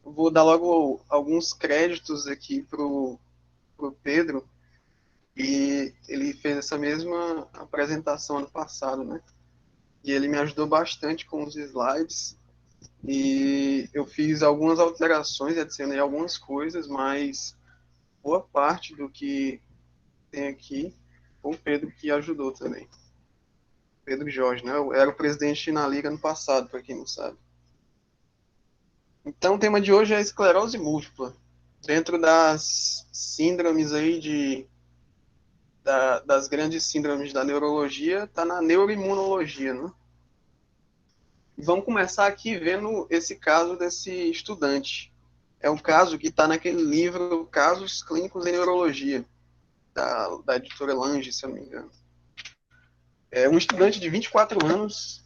Vou dar logo alguns créditos aqui pro Pedro, e ele fez essa mesma apresentação ano passado, né? E ele me ajudou bastante com os slides, e eu fiz algumas alterações, adicionei algumas coisas, mas boa parte do que tem aqui foi o Pedro que ajudou também. Pedro Jorge, né? Eu era o presidente na Liga no passado, para quem não sabe. Então, o tema de hoje é esclerose múltipla. Dentro das síndromes aí das grandes síndromes da neurologia, está na neuroimunologia, né? E vamos começar aqui vendo esse caso desse estudante. É um caso que está naquele livro Casos Clínicos em Neurologia, da editora Lange, se eu não me engano. É um estudante de 24 anos,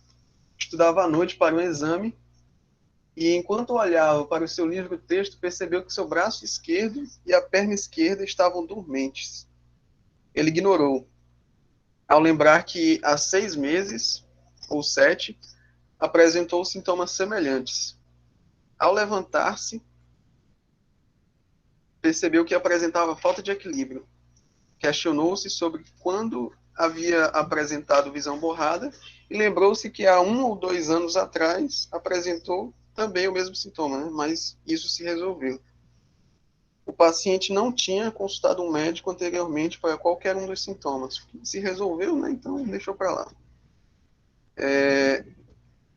estudava à noite para um exame, e enquanto olhava para o seu livro-texto, percebeu que seu braço esquerdo e a perna esquerda estavam dormentes. Ele ignorou, ao lembrar que há 6 meses, ou 7, apresentou sintomas semelhantes. Ao levantar-se, percebeu que apresentava falta de equilíbrio. Questionou-se sobre quando havia apresentado visão borrada e lembrou-se que há 1 ou 2 anos atrás apresentou também o mesmo sintoma, né? Mas isso se resolveu. O paciente não tinha consultado um médico anteriormente para qualquer um dos sintomas. Se resolveu, né? Então deixou para lá.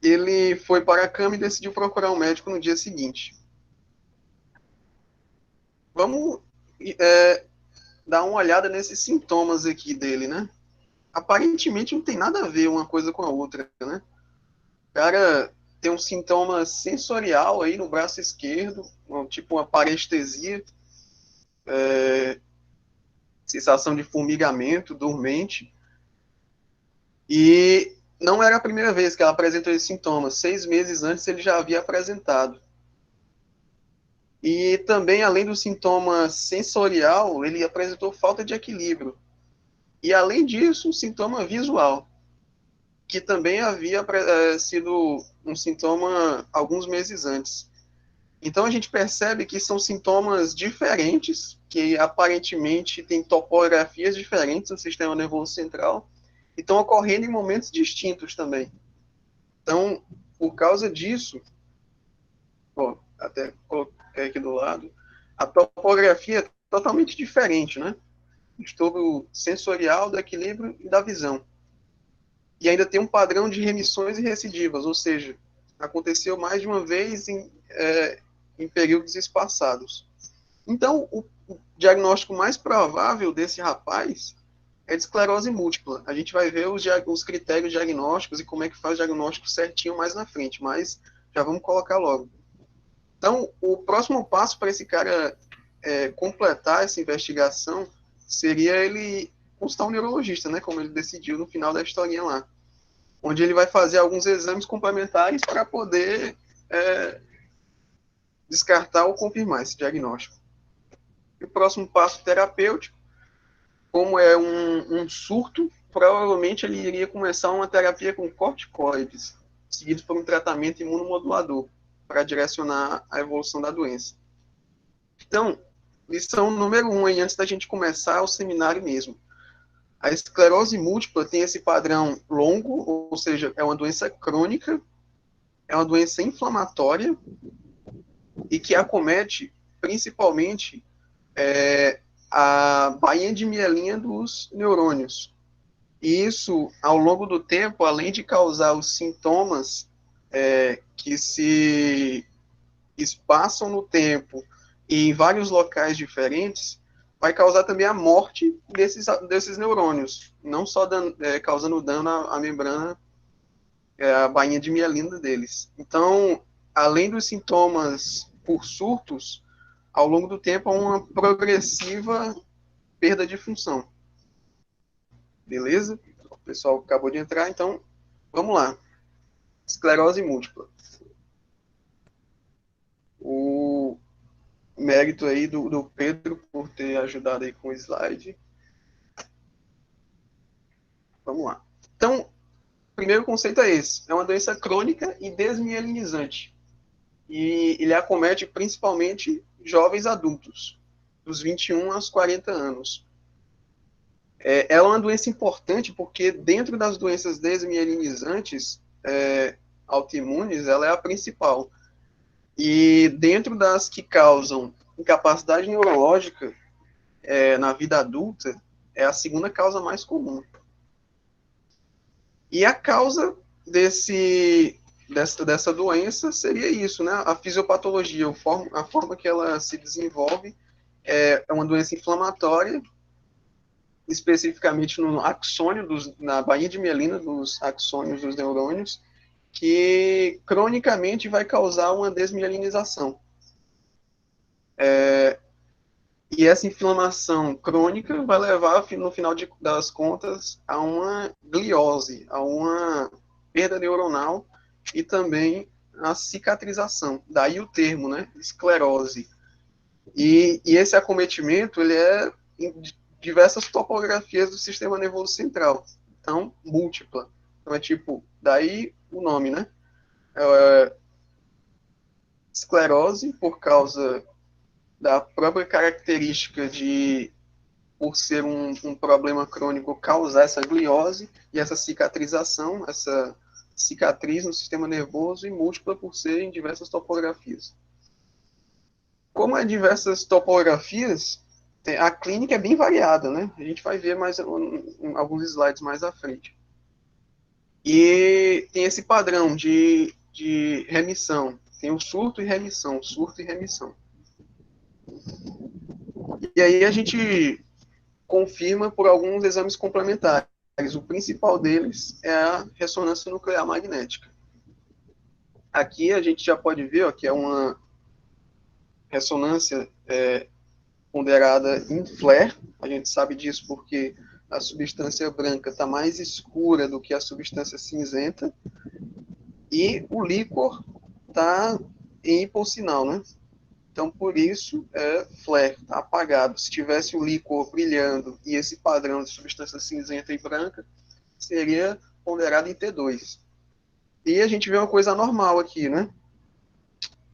Ele foi para a cama e decidiu procurar um médico no dia seguinte. Vamos dar uma olhada nesses sintomas aqui dele, né? Aparentemente não tem nada a ver uma coisa com a outra, né? O cara tem um sintoma sensorial aí no braço esquerdo, tipo uma parestesia, sensação de formigamento, dormente, e não era a primeira vez que ela apresentou esses sintomas. 6 meses antes ele já havia apresentado. E também, além do sintoma sensorial, ele apresentou falta de equilíbrio. E, além disso, um sintoma visual, que também havia sido um sintoma alguns meses antes. Então, a gente percebe que são sintomas diferentes, que aparentemente têm topografias diferentes no sistema nervoso central, e estão ocorrendo em momentos distintos também. Então, por causa disso, ó, até coloquei aqui do lado, a topografia é totalmente diferente, né? Estudo sensorial, do equilíbrio e da visão. E ainda tem um padrão de remissões e recidivas, ou seja, aconteceu mais de uma vez em períodos espaçados. Então, o diagnóstico mais provável desse rapaz é de esclerose múltipla. A gente vai ver os critérios diagnósticos e como é que faz o diagnóstico certinho mais na frente, mas já vamos colocar logo. Então, o próximo passo para esse cara completar essa investigação seria ele consultar um neurologista, né, como ele decidiu no final da historinha lá, onde ele vai fazer alguns exames complementares para poder descartar ou confirmar esse diagnóstico. E o próximo passo terapêutico, como é um surto, provavelmente ele iria começar uma terapia com corticoides, seguido por um tratamento imunomodulador, para direcionar a evolução da doença. Então, lição número 1, aí, antes da gente começar o seminário mesmo. A esclerose múltipla tem esse padrão longo, ou seja, é uma doença crônica, é uma doença inflamatória e que acomete principalmente a bainha de mielina dos neurônios. E isso, ao longo do tempo, além de causar os sintomas que se espaçam no tempo e em vários locais diferentes, vai causar também a morte desses neurônios, não só causando dano à membrana, a bainha de mielina deles. Então, além dos sintomas por surtos, ao longo do tempo há uma progressiva perda de função. Beleza? O pessoal acabou de entrar, então vamos lá. Esclerose múltipla. O mérito aí do Pedro por ter ajudado aí com o slide. Vamos lá. Então, o primeiro conceito é esse. É uma doença crônica e desmielinizante. e ele acomete principalmente jovens adultos, dos 21 aos 40 anos. É uma doença importante porque dentro das doenças desmielinizantes autoimunes, ela é a principal. E dentro das que causam incapacidade neurológica na vida adulta, é a segunda causa mais comum. E a causa dessa doença seria isso, né? A fisiopatologia, a forma que ela se desenvolve é uma doença inflamatória, especificamente no axônio, na baía de mielina dos axônios dos neurônios, que cronicamente vai causar uma desmielinização. E essa inflamação crônica vai levar, no final das contas, a uma gliose, a uma perda neuronal e também a cicatrização. Daí o termo, né? Esclerose. E esse acometimento, ele é em diversas topografias do sistema nervoso central. Então, múltipla. Então, é tipo, daí o nome, né? Esclerose, por causa da própria característica de, por ser um problema crônico, causar essa gliose e essa cicatrização, essa cicatriz no sistema nervoso, e múltipla por ser em diversas topografias. Como é diversas topografias, a clínica é bem variada, né? A gente vai ver mais alguns slides mais à frente. E tem esse padrão de remissão. Tem o surto e remissão, surto e remissão. E aí a gente confirma por alguns exames complementares. O principal deles é a ressonância nuclear magnética. Aqui a gente já pode ver que é uma ressonância ponderada em flare. A gente sabe disso porque a substância branca está mais escura do que a substância cinzenta e o líquor está em hipossinal, né? Então, por isso, flare, está apagado. Se tivesse o líquor brilhando e esse padrão de substância cinzenta e branca, seria ponderado em T2. E a gente vê uma coisa anormal aqui, né?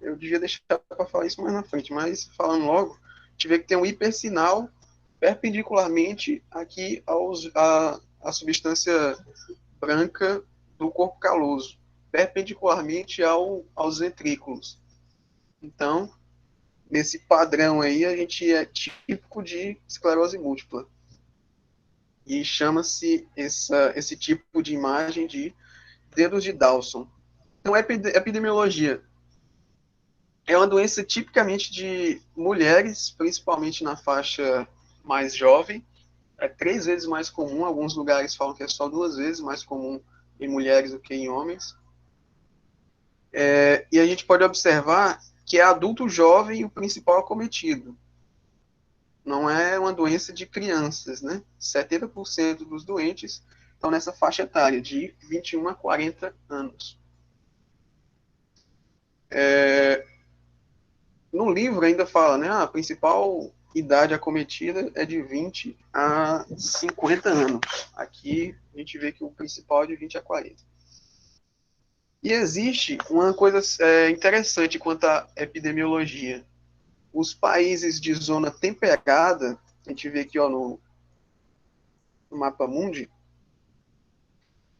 Eu devia deixar para falar isso mais na frente, mas falando logo, a gente vê que tem um hipersinal perpendicularmente aqui à substância branca do corpo caloso, perpendicularmente aos ventrículos. Então, nesse padrão aí, a gente é típico de esclerose múltipla. E chama-se esse tipo de imagem de dedos de Dawson. Então, epidemiologia é uma doença tipicamente de mulheres, principalmente na faixa mais jovem. É 3 vezes mais comum, alguns lugares falam que é só 2 vezes mais comum em mulheres do que em homens. E a gente pode observar que é adulto jovem o principal acometido. Não é uma doença de crianças, né? 70% dos doentes estão nessa faixa etária, de 21 a 40 anos. No livro ainda fala, né? A principal idade acometida é de 20 a 50 anos. Aqui a gente vê que o principal é de 20 a 40. E existe uma coisa interessante quanto à epidemiologia. Os países de zona temperada, a gente vê aqui no mapa mundi,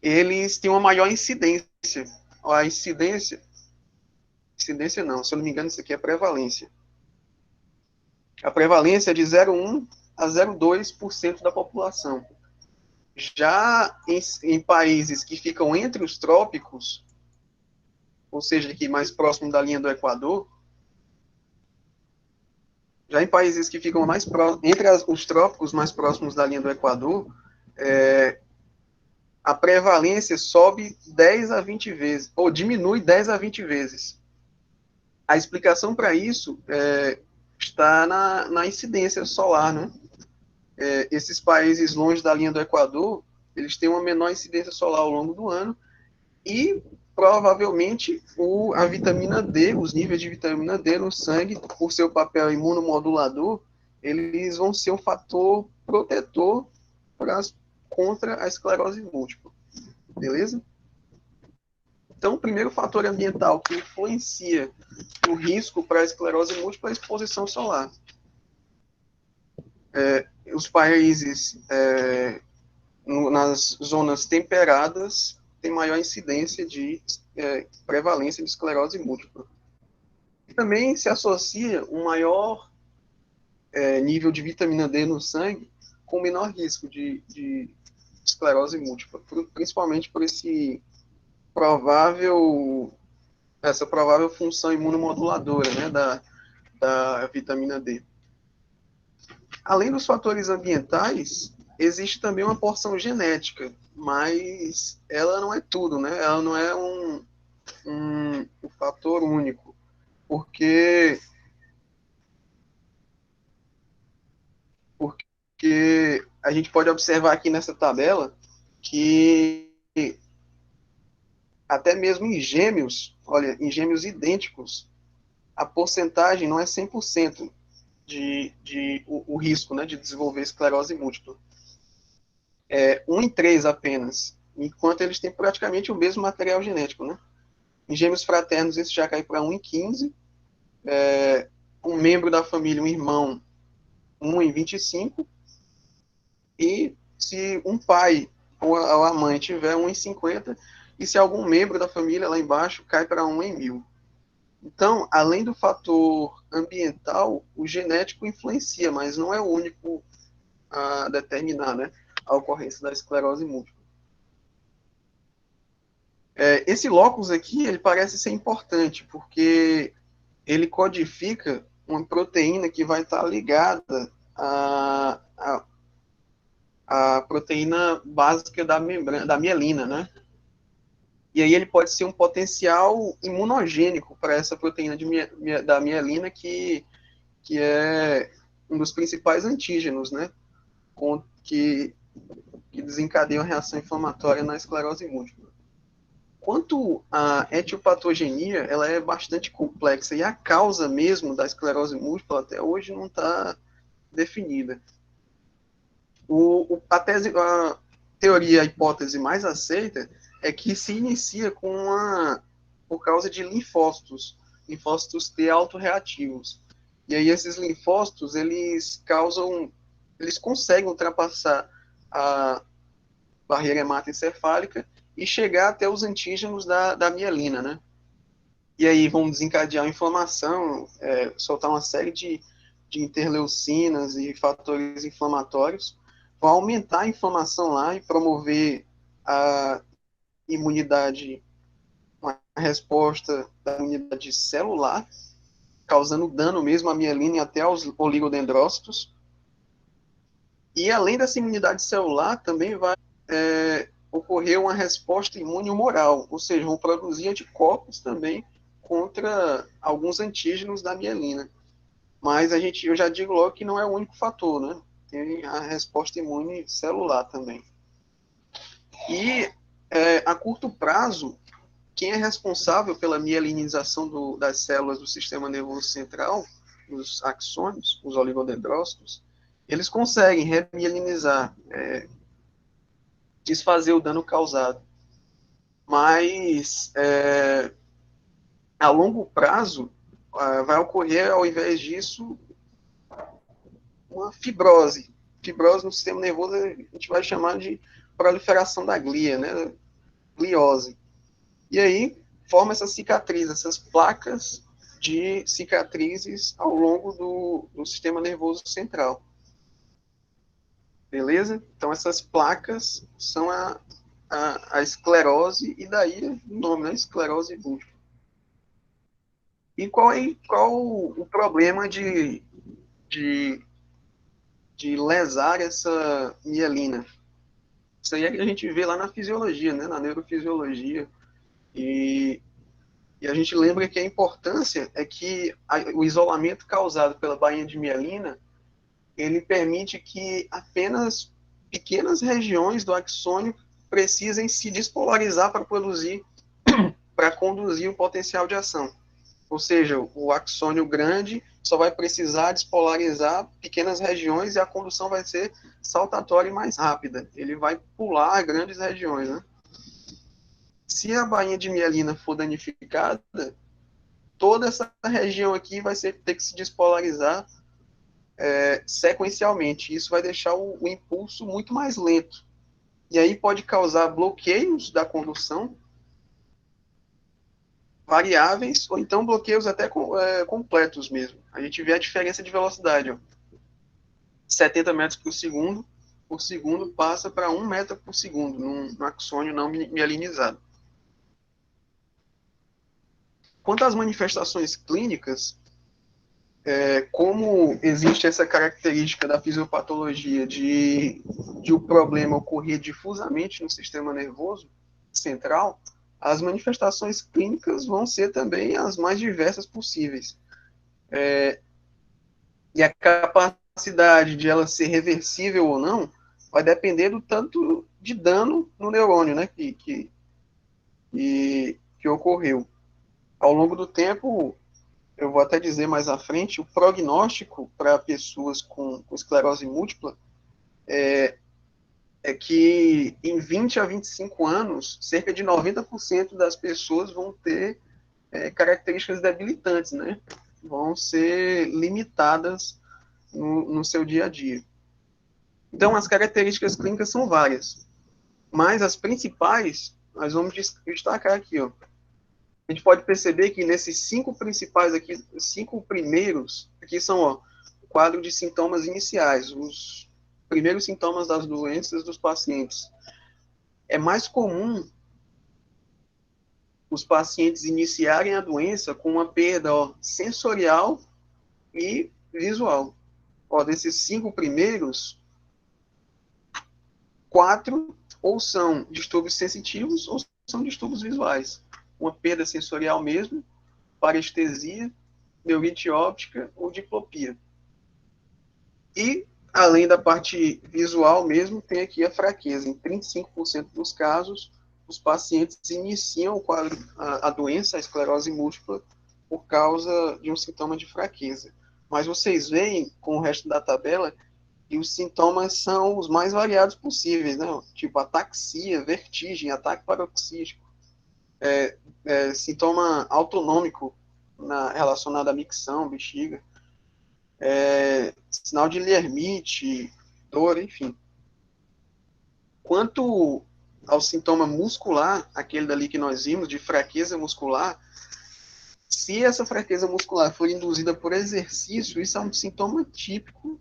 eles têm uma maior incidência. A incidência não, se eu não me engano, isso aqui é prevalência. A prevalência é de 0,1 a 0,2% da população. Já em países que ficam entre os trópicos, ou seja, aqui mais próximo da linha do Equador, já em países que ficam mais entre os trópicos mais próximos da linha do Equador, a prevalência sobe 10 a 20 vezes, ou diminui 10 a 20 vezes. A explicação para isso está na incidência solar, né? Esses países longe da linha do Equador, eles têm uma menor incidência solar ao longo do ano e provavelmente a vitamina D, os níveis de vitamina D no sangue, por seu papel imunomodulador, eles vão ser um fator protetor contra a esclerose múltipla. Beleza? Então, o primeiro fator ambiental que influencia o risco para a esclerose múltipla é a exposição solar. Os países nas zonas temperadas têm maior incidência de prevalência de esclerose múltipla. E também se associa um maior nível de vitamina D no sangue com menor risco de esclerose múltipla, principalmente por essa provável função imunomoduladora, né, da vitamina D. Além dos fatores ambientais, existe também uma porção genética, mas ela não é tudo, né? Ela não é um fator único, porque porque a gente pode observar aqui nessa tabela que até mesmo em gêmeos, olha, em gêmeos idênticos, a porcentagem não é 100% o risco, né, de desenvolver esclerose múltipla. É 1 em 3 apenas, enquanto eles têm praticamente o mesmo material genético, né? Em gêmeos fraternos, isso já cai para 1 em 15. Um membro da família, um irmão, 1 em 25. E se um pai ou a mãe tiver 1 em 50, e se algum membro da família lá embaixo, cai para 1 em 1000. Então, além do fator ambiental, o genético influencia, mas não é o único a determinar, né, a ocorrência da esclerose múltipla. Esse locus aqui, ele parece ser importante, porque ele codifica uma proteína que vai estar ligada à proteína básica da membrana, da mielina, né? E aí ele pode ser um potencial imunogênico para essa proteína da mielina, que é um dos principais antígenos, né? Que desencadeiam a reação inflamatória na esclerose múltipla. Quanto à etiopatogenia, ela é bastante complexa, e a causa mesmo da esclerose múltipla até hoje não está definida. A teoria, a hipótese mais aceita é que se inicia por causa de linfócitos T autorreativos. E aí esses linfócitos, eles conseguem ultrapassar a barreira hematoencefálica e chegar até os antígenos da mielina, né? E aí vão desencadear a inflamação, soltar uma série de interleucinas e fatores inflamatórios, vão aumentar a inflamação lá e promover a imunidade, uma resposta da imunidade celular, causando dano mesmo à mielina e até aos oligodendrócitos. E além dessa imunidade celular, também vai ocorrer uma resposta imune humoral, ou seja, vão produzir anticorpos também contra alguns antígenos da mielina. Mas eu já digo logo que não é o único fator, né? Tem a resposta imune celular também. E a curto prazo, quem é responsável pela mielinização das células do sistema nervoso central, os axônios, os oligodendrócitos, eles conseguem remielinizar, desfazer o dano causado. Mas, a longo prazo, vai ocorrer, ao invés disso, uma fibrose. Fibrose no sistema nervoso a gente vai chamar de proliferação da glia, né? Gliose. E aí forma essa cicatriz, essas placas de cicatrizes ao longo do sistema nervoso central. Beleza? Então essas placas são a esclerose, e daí o nome, né? Esclerose múltipla. E qual o problema de lesar essa mielina? Isso aí é que a gente vê lá na fisiologia, né? Na neurofisiologia. E a gente lembra que a importância é que o isolamento causado pela bainha de mielina, ele permite que apenas pequenas regiões do axônio precisem se despolarizar para conduzir o potencial de ação. Ou seja, o axônio grande só vai precisar despolarizar pequenas regiões e a condução vai ser saltatória e mais rápida. Ele vai pular grandes regiões, né? Se a bainha de mielina for danificada, toda essa região aqui vai ter que se despolarizar sequencialmente. Isso vai deixar o impulso muito mais lento. E aí pode causar bloqueios da condução variáveis, ou então bloqueios até completos mesmo. A gente vê a diferença de velocidade. Ó. 70 metros por segundo passa para 1 metro por segundo, num axônio não mielinizado. Quanto às manifestações clínicas, como existe essa característica da fisiopatologia de o problema ocorrer difusamente no sistema nervoso central, as manifestações clínicas vão ser também as mais diversas possíveis. E a capacidade de ela ser reversível ou não vai depender do tanto de dano no neurônio, né, que ocorreu. Ao longo do tempo, eu vou até dizer mais à frente, o prognóstico para pessoas com esclerose múltipla é que em 20 a 25 anos, cerca de 90% das pessoas vão ter características debilitantes, né? Vão ser limitadas no seu dia a dia. Então, as características clínicas são várias, mas as principais, nós vamos destacar aqui, ó. A gente pode perceber que nesses 5 principais aqui, 5 primeiros, aqui são o quadro de sintomas iniciais, os primeiros sintomas das doenças dos pacientes. É mais comum os pacientes iniciarem a doença com uma perda sensorial e visual. Desses 5 primeiros, 4 ou são distúrbios sensitivos ou são distúrbios visuais. Uma perda sensorial mesmo, parestesia, neurite óptica ou diplopia. E, além da parte visual mesmo, tem aqui a fraqueza. Em 35% dos casos, os pacientes iniciam o quadro, a doença, a esclerose múltipla, por causa de um sintoma de fraqueza. Mas vocês veem, com o resto da tabela, que os sintomas são os mais variados possíveis, né? Tipo ataxia, vertigem, ataque paroxístico, sintoma autonômico relacionado à micção, bexiga, sinal de Lhermitte, dor, enfim. Quanto ao sintoma muscular, aquele dali que nós vimos, de fraqueza muscular, se essa fraqueza muscular for induzida por exercício, isso é um sintoma típico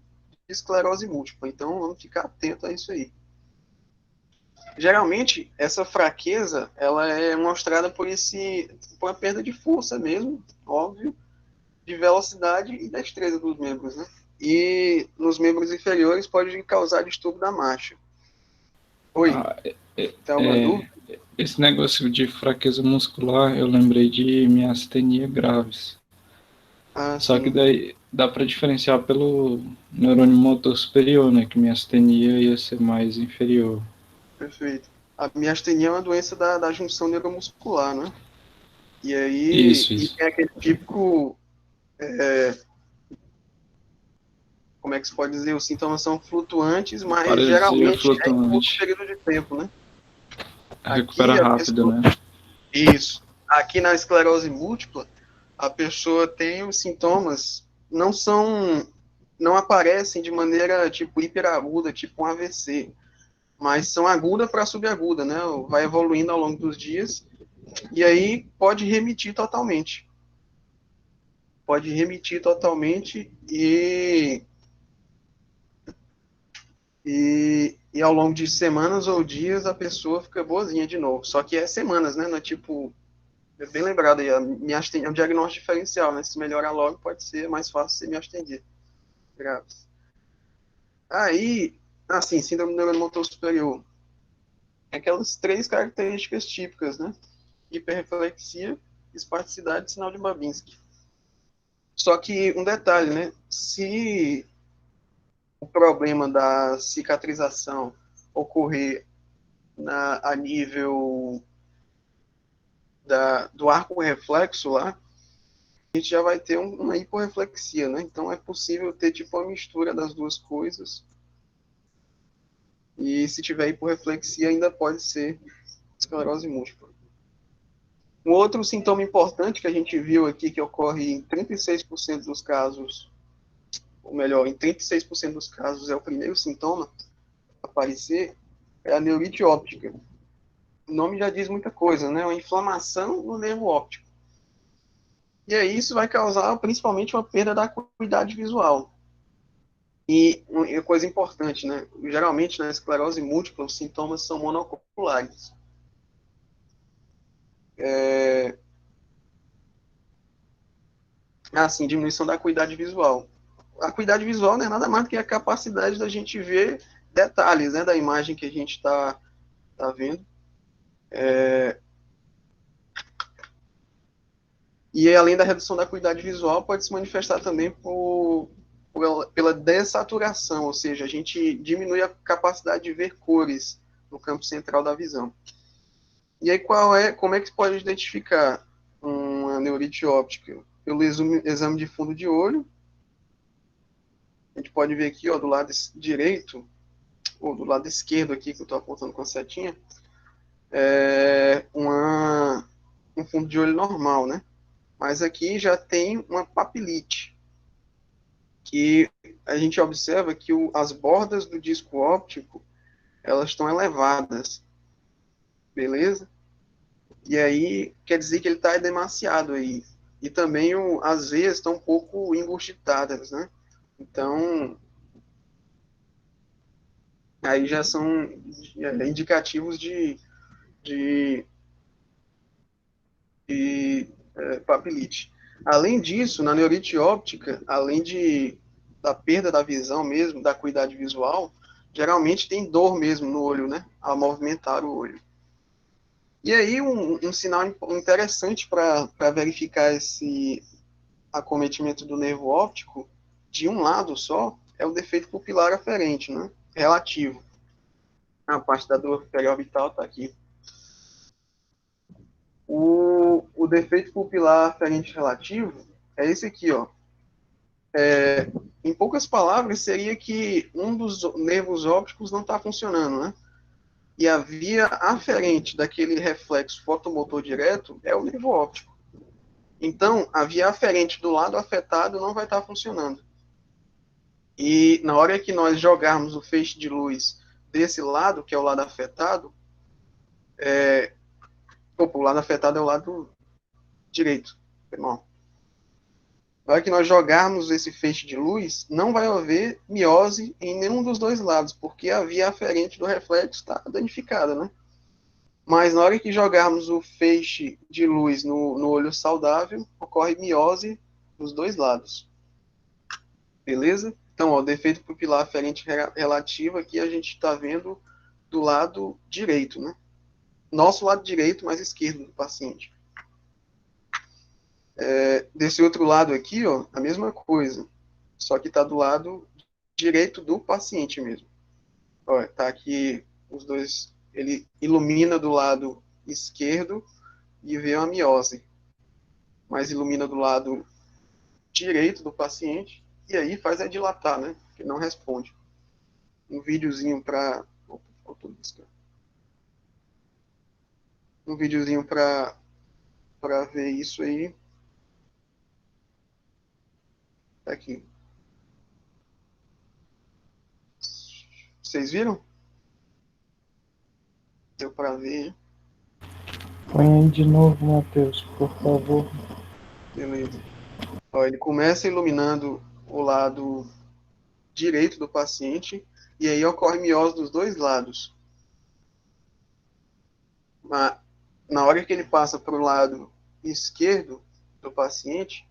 de esclerose múltipla. Então, vamos ficar atento a isso aí. Geralmente, essa fraqueza, ela é mostrada por uma perda de força mesmo, óbvio, de velocidade e destreza dos membros, né? E nos membros inferiores pode causar distúrbio da marcha. Oi, Ah, tem alguma dúvida? esse negócio de fraqueza muscular, eu lembrei de miastenia graves. Ah, Só que sim, daí dá para diferenciar pelo neurônio motor superior, né? Que miastenia ia ser mais inferior. perfeito. A miastenia é uma doença da junção neuromuscular, né? E aí, Isso, e isso. tem aquele típico, como é que se pode dizer, os sintomas são flutuantes, mas Paresia geralmente é em curto flutuante. período de tempo, né? Recupera Aqui a rápido, pessoa, né? isso, aqui na esclerose múltipla, a pessoa tem os sintomas, não aparecem de maneira tipo hiperaguda, tipo um AVC, mas são aguda para subaguda, né? Vai evoluindo ao longo dos dias e aí pode remitir totalmente. Pode remitir totalmente e ao longo de semanas ou dias a pessoa fica boazinha de novo. Só que é semanas, né? Não é tipo, é bem lembrado aí, é um diagnóstico diferencial, né? Se melhorar logo, pode ser mais fácil ser miastenia graves. Aí, assim, síndrome neuromotor superior. Aquelas 3 características típicas, né? Hiperreflexia, espasticidade e sinal de Babinski. Só que um detalhe, né? Se o problema da cicatrização ocorrer a nível do arco reflexo lá, a gente já vai ter uma hiporreflexia, né? Então é possível ter tipo uma mistura das duas coisas. E se tiver hiporreflexia, ainda pode ser esclerose múltipla. Um outro sintoma importante que a gente viu aqui, que ocorre em 36% dos casos, ou melhor, em 36% dos casos é o primeiro sintoma a aparecer, é a neurite óptica. O nome já diz muita coisa, né? Uma inflamação no nervo óptico. E aí isso vai causar principalmente uma perda da acuidade visual. E uma coisa importante, né? Geralmente na esclerose múltipla os sintomas são monoculares. Assim, diminuição da acuidade visual. A acuidade visual não é nada mais do que a capacidade da gente ver detalhes, né, da imagem que a gente tá vendo. E além da redução da acuidade visual, pode se manifestar também pela dessaturação, ou seja, a gente diminui a capacidade de ver cores no campo central da visão. E aí como é que se pode identificar uma neurite óptica? Pelo exame de fundo de olho, a gente pode ver aqui, ó, do lado direito, ou do lado esquerdo aqui, que eu estou apontando com a setinha, um fundo de olho normal, né? Mas aqui já tem uma papilite, que a gente observa que as bordas do disco óptico, elas estão elevadas, beleza? E aí quer dizer que ele está demasiado aí. E também as veias estão um pouco engurgitadas, né? Então, aí já são indicativos de, papilite. Além disso, na neurite óptica, além da perda da visão mesmo, da acuidade visual, geralmente tem dor mesmo no olho, né? Ao movimentar o olho. E aí, um sinal interessante para verificar esse acometimento do nervo óptico de um lado só é o defeito pupilar aferente, né? Relativo. A parte da dor periorbital está aqui. O defeito pupilar aferente relativo é esse aqui, ó. Em poucas palavras, seria que um dos nervos ópticos não está funcionando, né? E a via aferente daquele reflexo fotomotor direto é o nervo óptico. Então, a via aferente do lado afetado não vai estar funcionando. E na hora que nós jogarmos o feixe de luz desse lado, que é o lado afetado, o lado afetado é o lado direito, irmão. Na hora que nós jogarmos esse feixe de luz, não vai haver miose em nenhum dos dois lados, porque a via aferente do reflexo está danificada, né? Mas na hora que jogarmos o feixe de luz no olho saudável, ocorre miose dos dois lados. Beleza? Então, ó, o defeito pupilar aferente relativo aqui a gente está vendo do lado direito, né? Nosso lado direito, mas esquerdo do paciente. Desse outro lado aqui, ó, a mesma coisa, só que está do lado direito do paciente mesmo. Ó, tá aqui os dois, ele ilumina do lado esquerdo e vê uma miose, mas ilumina do lado direito do paciente e aí faz dilatar, né? Que não responde. Um videozinho para um videozinho para ver isso aí. Tá aqui. Vocês viram? Deu para ver. Põe aí de novo, Matheus, por favor. Beleza. Ó, ele começa iluminando o lado direito do paciente e aí ocorre miose dos dois lados. Na hora que ele passa para o lado esquerdo do paciente,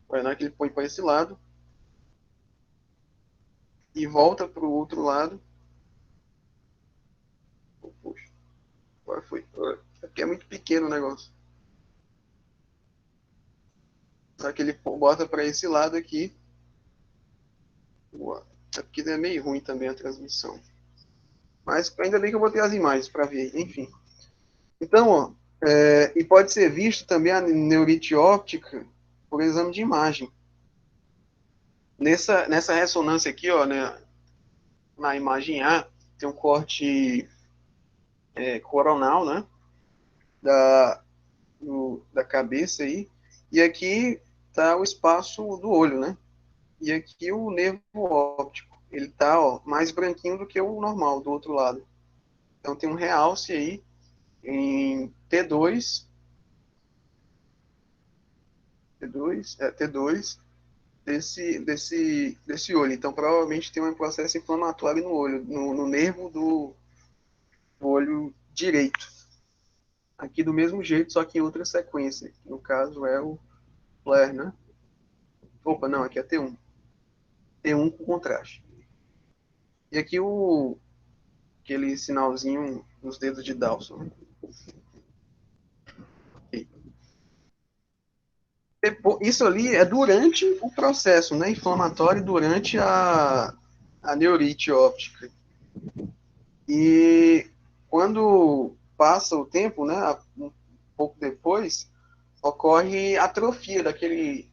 vai na hora que ele põe para esse lado e volta para o outro lado. Puxa, agora foi. Aqui é muito pequeno o negócio. Na hora que ele bota para esse lado aqui, aqui é meio ruim também a transmissão. Mas ainda bem que eu botei as imagens para ver, enfim. Então, ó, E pode ser visto também a neurite óptica por exame de imagem. Nessa ressonância aqui, ó, né, na imagem A, tem um corte coronal, né, da cabeça aí, e aqui está o espaço do olho, né, e aqui o nervo óptico, ele está mais branquinho do que o normal, do outro lado. Então tem um realce aí em T2, T2 desse olho. Então provavelmente tem um processo inflamatório no olho, no nervo do olho direito. Aqui do mesmo jeito, só que em outra sequência. No caso é o flare, né? Opa, não, aqui é T1. T1 com contraste. E aqui aquele sinalzinho nos dedos de Dawson. Né? Isso ali é durante o processo, né? Inflamatório durante a neurite óptica. E quando passa o tempo, né? Um pouco depois, ocorre atrofia daquele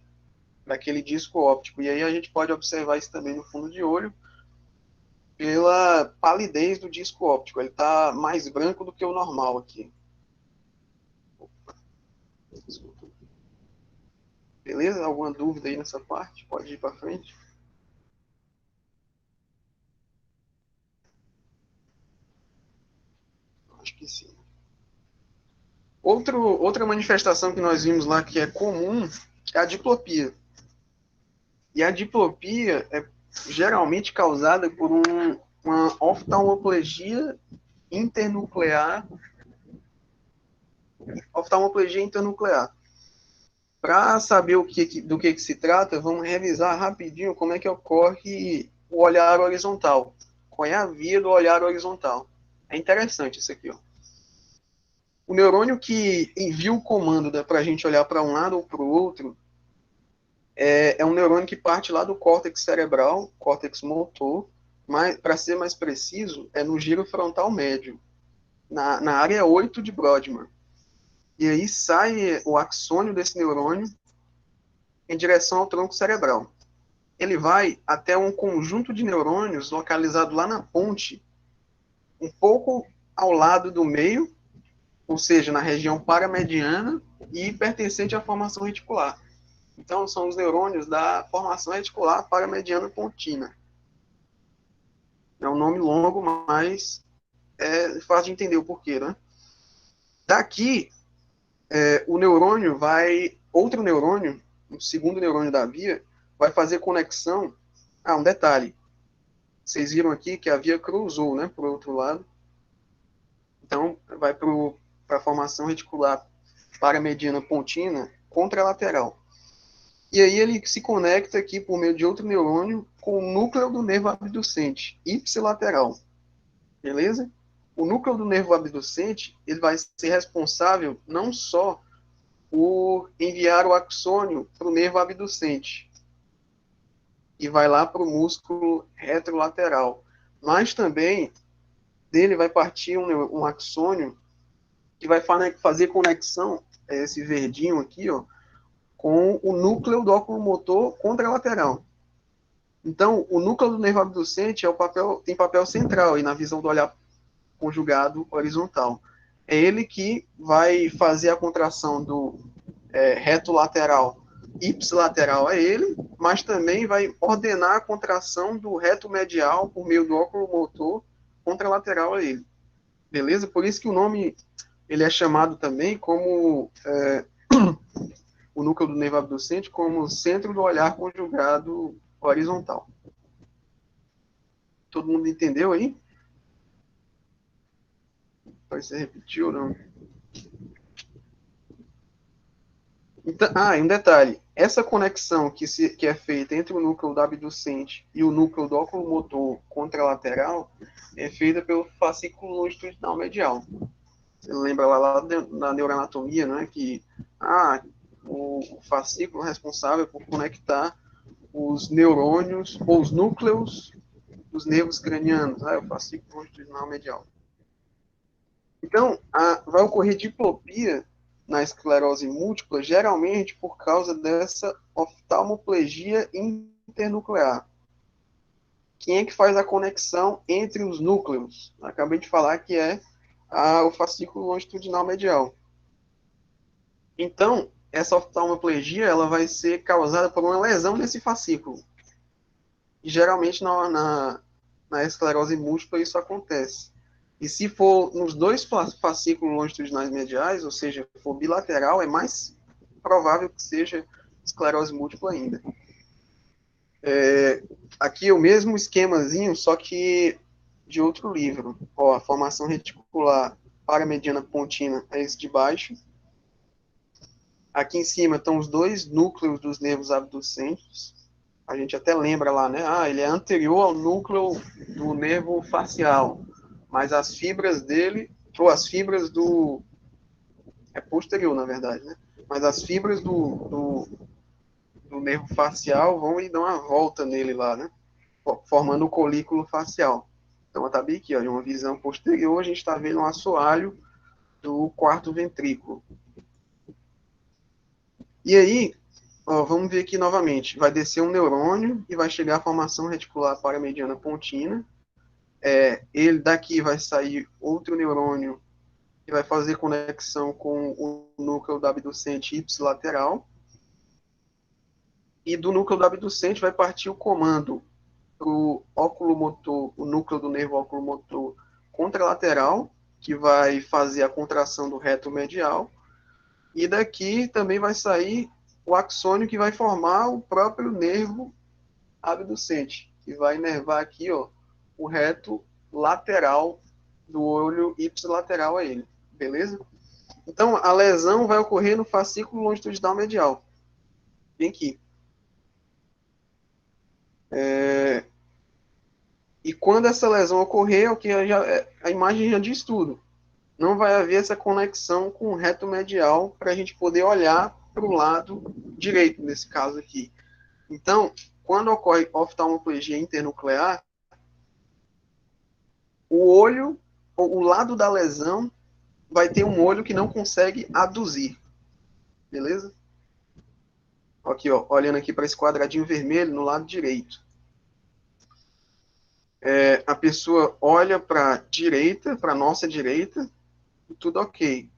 disco óptico. E aí a gente pode observar isso também no fundo de olho, pela palidez do disco óptico. Ele está mais branco do que o normal aqui. Beleza? Alguma dúvida aí nessa parte? Pode ir para frente. Acho que sim. Outra manifestação que nós vimos lá que é comum é a diplopia. E a diplopia é geralmente causada por uma oftalmoplegia internuclear. Oftalmoplegia internuclear. Para saber do que se trata, vamos revisar rapidinho como é que ocorre o olhar horizontal. Qual é a via do olhar horizontal? É interessante isso aqui, ó. O neurônio que envia o comando, né, para a gente olhar para um lado ou para o outro é um neurônio que parte lá do córtex cerebral, córtex motor, mas para ser mais preciso, é no giro frontal médio, na área 8 de Brodmann. E aí sai o axônio desse neurônio em direção ao tronco cerebral. Ele vai até um conjunto de neurônios localizado lá na ponte, um pouco ao lado do meio, ou seja, na região paramediana e pertencente à formação reticular. Então, são os neurônios da formação reticular paramediana pontina. É um nome longo, mas é fácil de entender o porquê, né? Daqui, o neurônio outro neurônio, o segundo neurônio da via, vai fazer conexão. Um detalhe. Vocês viram aqui que a via cruzou, né, para o outro lado. Então, vai para a formação reticular paramediana pontina contralateral. E aí ele se conecta aqui por meio de outro neurônio com o núcleo do nervo abducente, ipsilateral. Beleza? O núcleo do nervo abducente, ele vai ser responsável não só por enviar o axônio para o nervo abducente, e vai lá para o músculo retrolateral, mas também dele vai partir um axônio que vai fazer conexão, esse verdinho aqui, ó, com o núcleo do óculo motor contralateral. Então, o núcleo do nervo abducente tem papel central aí na visão do olhar conjugado horizontal. É ele que vai fazer a contração do reto lateral ipsilateral a ele, mas também vai ordenar a contração do reto medial por meio do óculo motor contralateral a ele. Beleza? Por isso que o nome ele é chamado também como o núcleo do nervo abducente como centro do olhar conjugado horizontal. Todo mundo entendeu aí? Pode ser repetiu ou não? Então, e um detalhe. Essa conexão que é feita entre o núcleo do abducente e o núcleo do óculo motor contralateral é feita pelo fascículo longitudinal medial. Você lembra lá na neuroanatomia, né, que o fascículo responsável por conectar os neurônios ou os núcleos dos nervos cranianos, o fascículo longitudinal medial. Então, vai ocorrer diplopia na esclerose múltipla, geralmente por causa dessa oftalmoplegia internuclear. Quem é que faz a conexão entre os núcleos? Acabei de falar que é o fascículo longitudinal medial. Então, essa oftalmoplegia ela vai ser causada por uma lesão nesse fascículo. E geralmente na esclerose múltipla isso acontece. E se for nos dois fascículos longitudinais mediais, ou seja, for bilateral, é mais provável que seja esclerose múltipla ainda. Aqui é o mesmo esquemazinho, só que de outro livro. Ó, a formação reticular paramediana pontina é esse de baixo. Aqui em cima estão os dois núcleos dos nervos abducentes. A gente até lembra lá, né? Ele é anterior ao núcleo do nervo facial, mas as fibras dele, ou as fibras do... É posterior, na verdade, né? Mas as fibras do nervo facial vão e dão uma volta nele lá, né? Formando o colículo facial. Então, tá bem aqui, ó, de uma visão posterior, a gente está vendo um assoalho do quarto ventrículo. E aí, ó, vamos ver aqui novamente. Vai descer um neurônio e vai chegar à formação reticular paramediana pontina. Ele daqui vai sair outro neurônio que vai fazer conexão com o núcleo da abducente ipsilateral. E do núcleo da abducente vai partir o comando para o oculomotor, o núcleo do nervo oculomotor contralateral, que vai fazer a contração do reto medial. E daqui também vai sair o axônio que vai formar o próprio nervo abducente, que vai inervar aqui, ó, o reto lateral do olho ipsilateral a ele, beleza? Então, a lesão vai ocorrer no fascículo longitudinal medial. Bem aqui. E quando essa lesão ocorrer, a imagem já diz tudo. Não vai haver essa conexão com o reto medial para a gente poder olhar para o lado direito, nesse caso aqui. Então, quando ocorre oftalmoplegia internuclear, o olho, o lado da lesão, vai ter um olho que não consegue aduzir. Beleza? Aqui, ó, olhando aqui para esse quadradinho vermelho no lado direito. A pessoa olha para a direita, para a nossa direita, e tudo ok.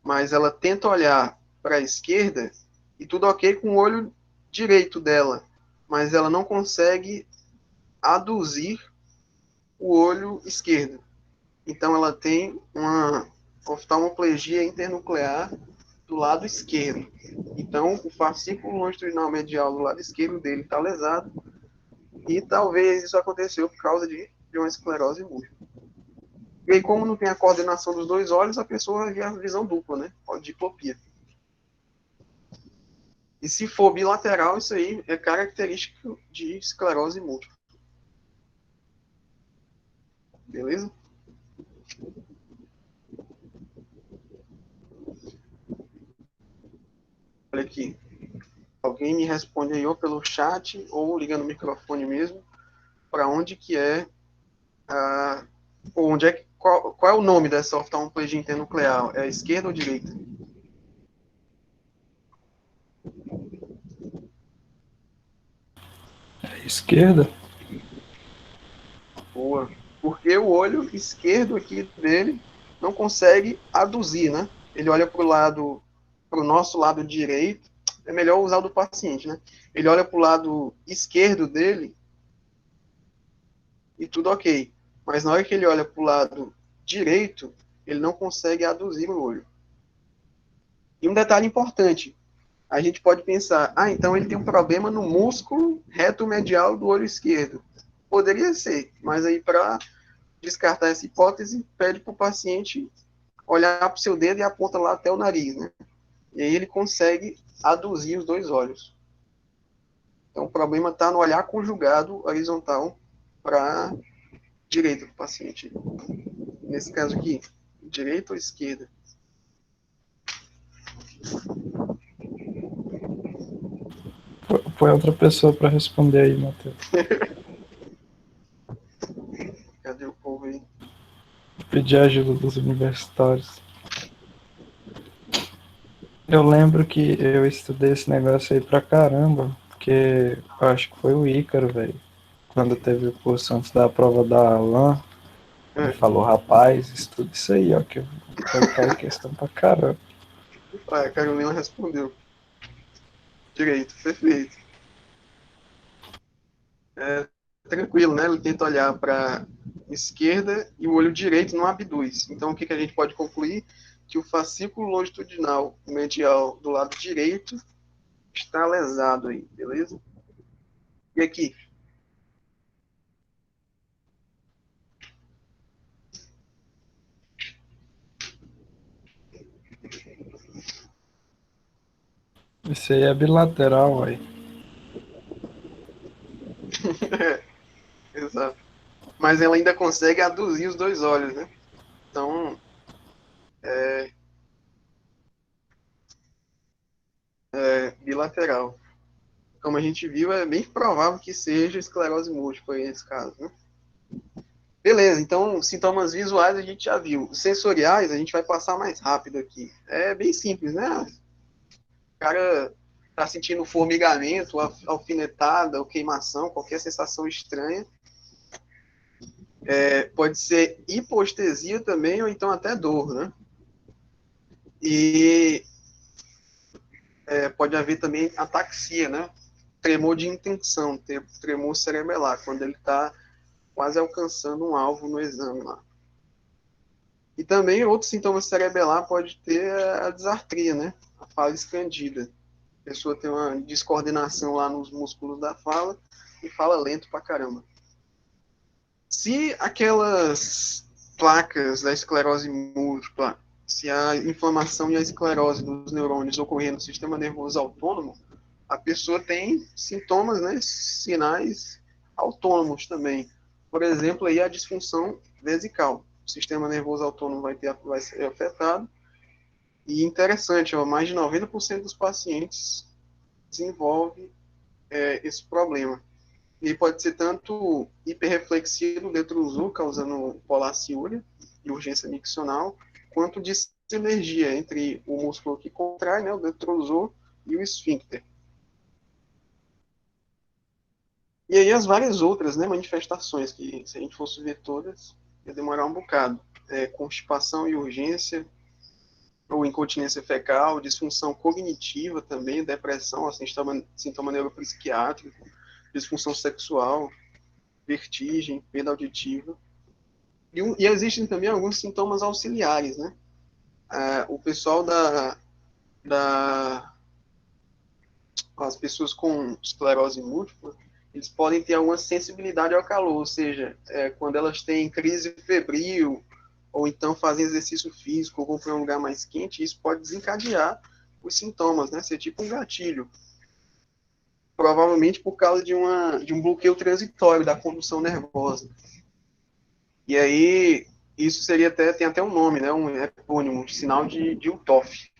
Mas ela tenta olhar para a esquerda e tudo ok com o olho direito dela. Mas ela não consegue aduzir o olho esquerdo. Então ela tem uma oftalmoplegia internuclear do lado esquerdo. Então o fascículo longitudinal medial do lado esquerdo dele está lesado e talvez isso aconteceu por causa de uma esclerose múltipla. E aí, como não tem a coordenação dos dois olhos, a pessoa vai ver a visão dupla, né? Pode diplopia. E se for bilateral, isso aí é característico de esclerose múltipla. Beleza? Olha aqui. Alguém me responde aí ou pelo chat ou ligando o microfone mesmo para onde que é onde é qual é o nome dessa oftalmoplegia internuclear? É a esquerda ou direita? Esquerda? Boa. Porque o olho esquerdo aqui dele não consegue aduzir, né? Ele olha para o nosso lado direito. É melhor usar o do paciente, né? Ele olha para o lado esquerdo dele e tudo ok. Mas na hora que ele olha para o lado direito, ele não consegue aduzir o olho. E um detalhe importante, a gente pode pensar, então ele tem um problema no músculo reto medial do olho esquerdo. Poderia ser, mas aí para descartar essa hipótese, pede para o paciente olhar para o seu dedo e aponta lá até o nariz, né? E aí ele consegue aduzir os dois olhos. Então o problema está no olhar conjugado horizontal para a direita do paciente. Nesse caso aqui, direita ou esquerda? Põe outra pessoa para responder aí, Matheus. Cadê o povo aí? Pedir ajuda dos universitários. Eu lembro que eu estudei esse negócio aí pra caramba, porque eu acho que foi o Ícaro, velho. Quando teve o curso antes da prova da Alan, ele É. falou, rapaz, estuda isso aí, ó, que vai cair questão pra caramba. A Carolina respondeu. Direito, perfeito. É, tranquilo, né? Ele tenta olhar para esquerda e o olho direito não abduz. Então, o que a gente pode concluir? Que o fascículo longitudinal medial do lado direito está lesado aí, beleza? E aqui? Isso aí é bilateral, velho. Exato. Mas ela ainda consegue aduzir os dois olhos, né? Então, bilateral. Como a gente viu, é bem provável que seja esclerose múltipla aí nesse caso, né? Beleza, então sintomas visuais a gente já viu. Sensoriais a gente vai passar mais rápido aqui. É bem simples, né? O cara tá sentindo formigamento, alfinetada ou queimação, qualquer sensação estranha. Pode ser hipoestesia também, ou então até dor, né? E pode haver também ataxia, né? Tremor de intenção, tremor cerebelar, quando ele está quase alcançando um alvo no exame lá. E também outros sintomas cerebelar pode ter a disartria, né? A fala escandida. A pessoa tem uma descoordenação lá nos músculos da fala e fala lento pra caramba. Se aquelas placas da esclerose múltipla, se a inflamação e a esclerose dos neurônios ocorrer no sistema nervoso autônomo, a pessoa tem sintomas, né, sinais autônomos também. Por exemplo, aí a disfunção vesical. O sistema nervoso autônomo vai ser afetado. E interessante, ó, mais de 90% dos pacientes desenvolve esse problema. E pode ser tanto hiperreflexia do detrusor, causando polaciúria e urgência miccional, quanto dissinergia entre o músculo que contrai, né, o detrusor, e o esfíncter. E aí as várias outras, né, manifestações, que se a gente fosse ver todas, ia demorar um bocado. Constipação e urgência, ou incontinência fecal, disfunção cognitiva também, depressão, assim, sintoma neuropsiquiátrico, disfunção sexual, vertigem, perda auditiva. E existem também alguns sintomas auxiliares, né? O pessoal da as pessoas com esclerose múltipla, eles podem ter alguma sensibilidade ao calor, ou seja, quando elas têm crise febril, ou então fazem exercício físico, ou vão para um lugar mais quente, isso pode desencadear os sintomas, né? Ser tipo um gatilho. Provavelmente por causa de um bloqueio transitório da condução nervosa. E aí, isso seria tem até um nome, né? Um epônimo, um sinal de UTOF.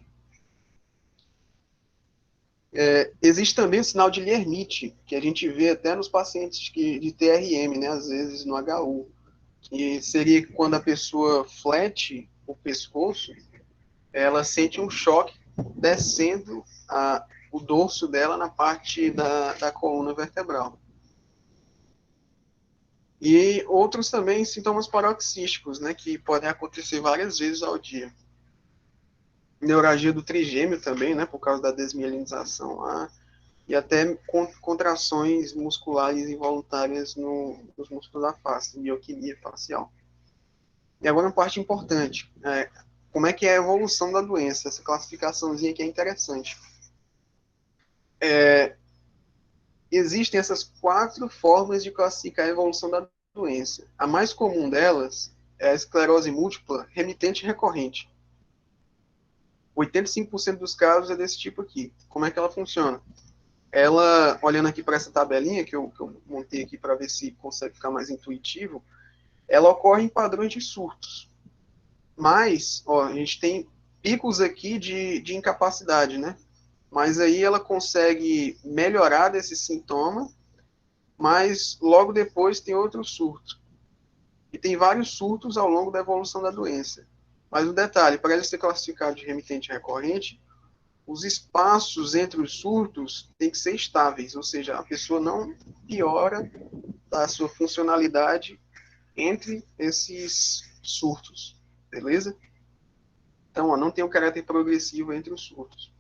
Existe também o sinal de Lhermitte, que a gente vê até nos pacientes de TRM, né? Às vezes no HU, que seria quando a pessoa flete o pescoço, ela sente um choque descendo o dorso dela na parte da coluna vertebral. E outros também sintomas paroxísticos, né, que podem acontecer várias vezes ao dia. Neuralgia do trigêmeo também, né, por causa da desmielinização lá, e até contrações musculares involuntárias nos músculos da face, mioquinia facial. E agora uma parte importante, como é que é a evolução da doença? Essa classificaçãozinha aqui é interessante. Existem essas 4 formas de classificar a evolução da doença. A mais comum delas é a esclerose múltipla remitente recorrente. 85% dos casos é desse tipo aqui. Como é que ela funciona? Ela, olhando aqui para essa tabelinha que eu montei aqui para ver se consegue ficar mais intuitivo, ela ocorre em padrões de surtos. Mas, ó, a gente tem picos aqui de incapacidade, né? Mas aí ela consegue melhorar desse sintoma, mas logo depois tem outro surto. e tem vários surtos ao longo da evolução da doença. Mas um detalhe, para ele ser classificado de remitente recorrente, os espaços entre os surtos têm que ser estáveis, ou seja, a pessoa não piora a sua funcionalidade entre esses surtos, beleza? Então, ó, não tem um caráter progressivo entre os surtos.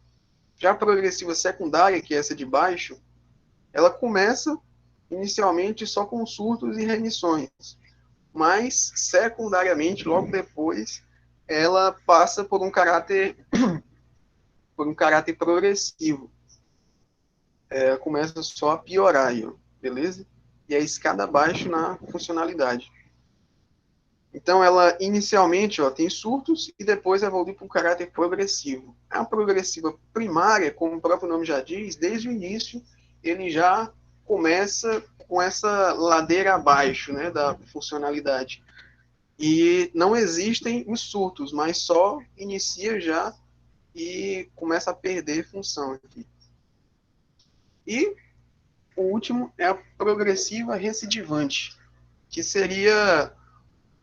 Já a progressiva secundária, que é essa de baixo, ela começa inicialmente só com surtos e remissões, mas secundariamente, logo depois, ela passa por um caráter progressivo. Começa só a piorar, aí, ó, beleza? E a escada abaixo na funcionalidade. Então, ela inicialmente tem surtos e depois evolui para um caráter progressivo. A progressiva primária, como o próprio nome já diz, desde o início, ele já começa com essa ladeira abaixo, né, da funcionalidade. E não existem os surtos, mas só inicia já e começa a perder função aqui. E o último é a progressiva recidivante, que seria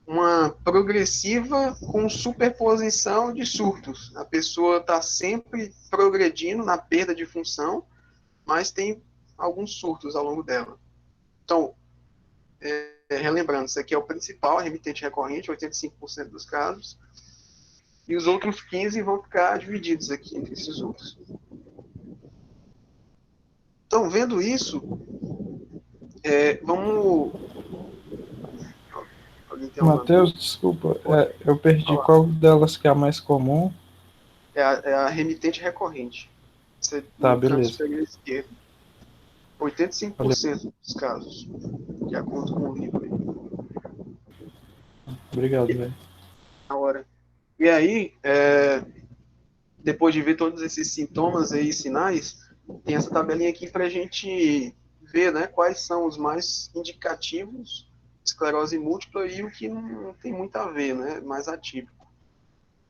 uma progressiva com superposição de surtos. A pessoa está sempre progredindo na perda de função, mas tem alguns surtos ao longo dela. Então, relembrando, isso aqui é o principal, remitente recorrente, 85% dos casos, e os outros 15 vão ficar divididos aqui entre esses outros. Então, vendo isso, vamos... Matheus, desculpa, eu perdi qual delas que é a mais comum. É a remitente recorrente. Você Tá, beleza. 85% dos casos, de acordo com o livro aí. Obrigado, velho. Na hora. E aí, depois de ver todos esses sintomas e sinais, tem essa tabelinha aqui para a gente ver, né, quais são os mais indicativos de esclerose múltipla e o que não tem muito a ver, né, mais atípico.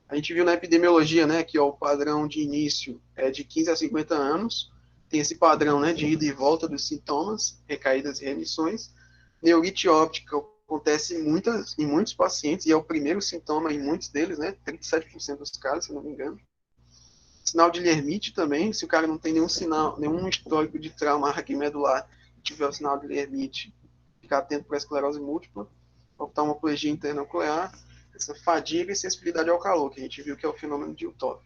A gente viu na epidemiologia, né, que o padrão de início é de 15 a 50 anos, tem esse padrão, né, de ida e volta dos sintomas, recaídas e remissões. Neurite óptica acontece em muitos pacientes, e é o primeiro sintoma em muitos deles, né, 37% dos casos, se não me engano. Sinal de Lermite também, se o cara não tem nenhum sinal, nenhum histórico de trauma raquimedular, tiver o sinal de Lermite, ficar atento para a esclerose múltipla. Oftalmoplegia internuclear, essa fadiga e sensibilidade ao calor, que a gente viu que é o fenômeno de Uthoff.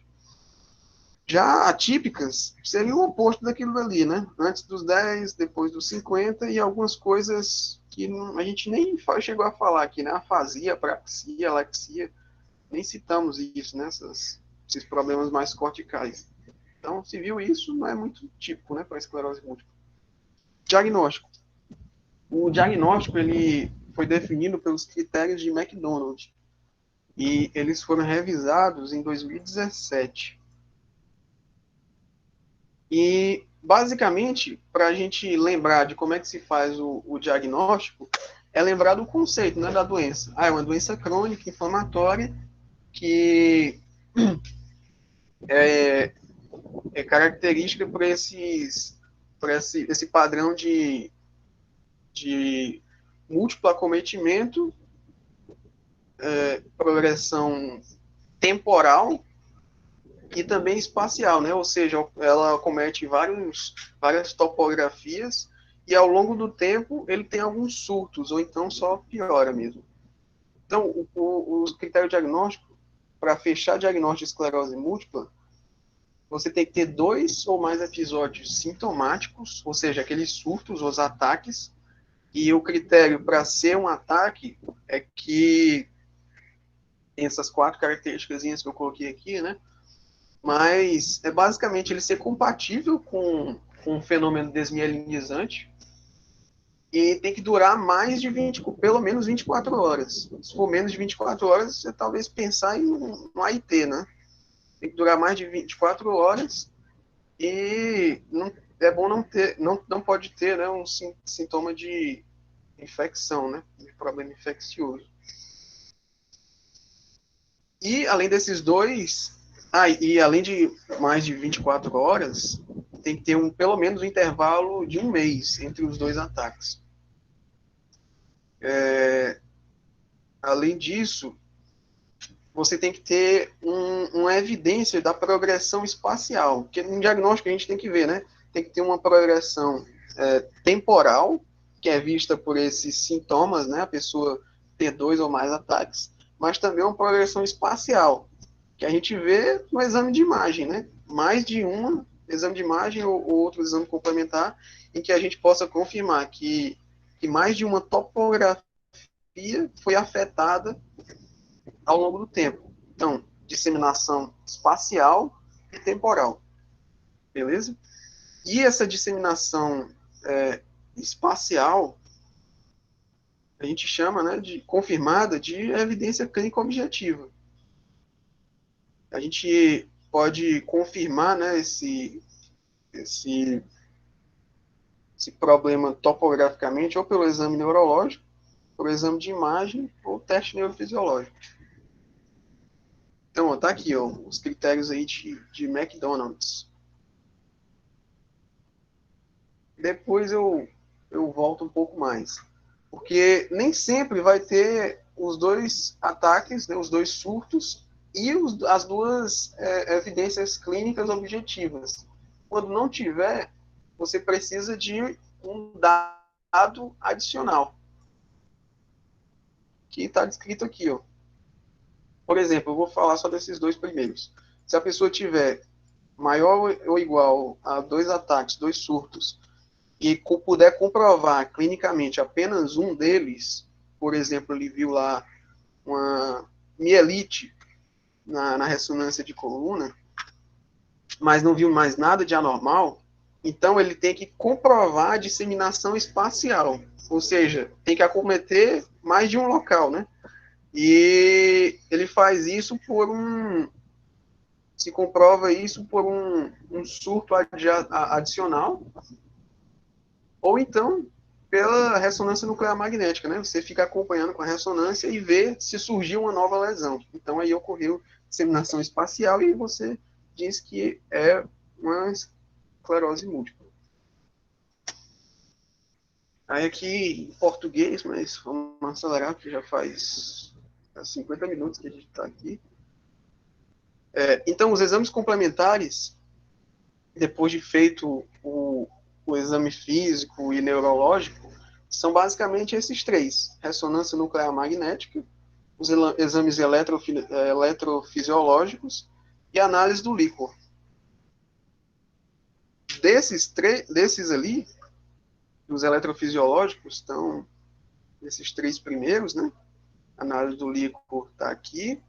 Já atípicas seria o oposto daquilo dali, né? Antes dos 10, depois dos 50, e algumas coisas que a gente nem chegou a falar aqui, né? Afasia, praxia, laxia, nem citamos isso, né? Esses problemas mais corticais. Então, se viu isso, não é muito típico, né, para a esclerose múltipla. Diagnóstico. O diagnóstico, ele foi definido pelos critérios de McDonald, e eles foram revisados em 2017. E, basicamente, para a gente lembrar de como é que se faz o diagnóstico, é lembrar do conceito, né, da doença. É uma doença crônica, inflamatória, que é característica por esse padrão de múltiplo acometimento, progressão temporal e também espacial, né? Ou seja, ela acomete várias topografias e ao longo do tempo ele tem alguns surtos, ou então só piora mesmo. Então, o critério diagnóstico, para fechar diagnóstico de esclerose múltipla, você tem que ter 2 ou mais episódios sintomáticos, ou seja, aqueles surtos, os ataques, e o critério para ser um ataque é que tem essas 4 características que eu coloquei aqui, né? Mas é basicamente ele ser compatível com um fenômeno desmielinizante e tem que durar pelo menos 24 horas. Se for menos de 24 horas, você talvez pensar em um AIT, né? Tem que durar mais de 24 horas e é bom não pode ter, né, um sintoma de infecção, né, de problema infeccioso. E além desses dois, e além de mais de 24 horas, tem que ter pelo menos um intervalo de 1 mês entre os 2 ataques. Além disso, você tem que ter uma evidência da progressão espacial, porque no diagnóstico a gente tem que ver, né? Tem que ter uma progressão temporal, que é vista por esses sintomas, né? A pessoa ter 2 ou mais ataques, mas também uma progressão espacial, que a gente vê no exame de imagem, né? Mais de um exame de imagem ou outro exame complementar, em que a gente possa confirmar que mais de uma topografia foi afetada ao longo do tempo. Então, disseminação espacial e temporal, beleza? E essa disseminação espacial, a gente chama, né, de confirmada de evidência clínica objetiva. A gente pode confirmar, né, esse, esse problema topograficamente ou pelo exame neurológico, pelo exame de imagem ou teste neurofisiológico. Então, ó, tá aqui, ó, os critérios aí de McDonald's. Depois eu volto um pouco mais. Porque nem sempre vai ter os dois ataques, né, os dois surtos e as duas evidências clínicas objetivas. Quando não tiver, você precisa de um dado adicional, que está descrito aqui. Ó. Por exemplo, eu vou falar só desses dois primeiros. Se a pessoa tiver maior ou igual a 2 ataques, 2 surtos, e puder comprovar clinicamente apenas um deles, por exemplo, ele viu lá uma mielite na ressonância de coluna, mas não viu mais nada de anormal, então ele tem que comprovar a disseminação espacial, ou seja, tem que acometer mais de um local, né? E ele faz isso se comprova isso por um surto adicional, ou então pela ressonância nuclear magnética, né? Você fica acompanhando com a ressonância e vê se surgiu uma nova lesão. Então aí ocorreu disseminação espacial e você diz que é uma esclerose múltipla. Aí aqui em português, mas vamos acelerar, porque já faz 50 minutos que a gente está aqui. Então, os exames complementares, depois de feito o exame físico e neurológico, são basicamente esses três: ressonância nuclear magnética, os exames eletrofisiológicos e análise do líquor. Desses ali, os eletrofisiológicos estão esses três primeiros, né? A análise do líquor está aqui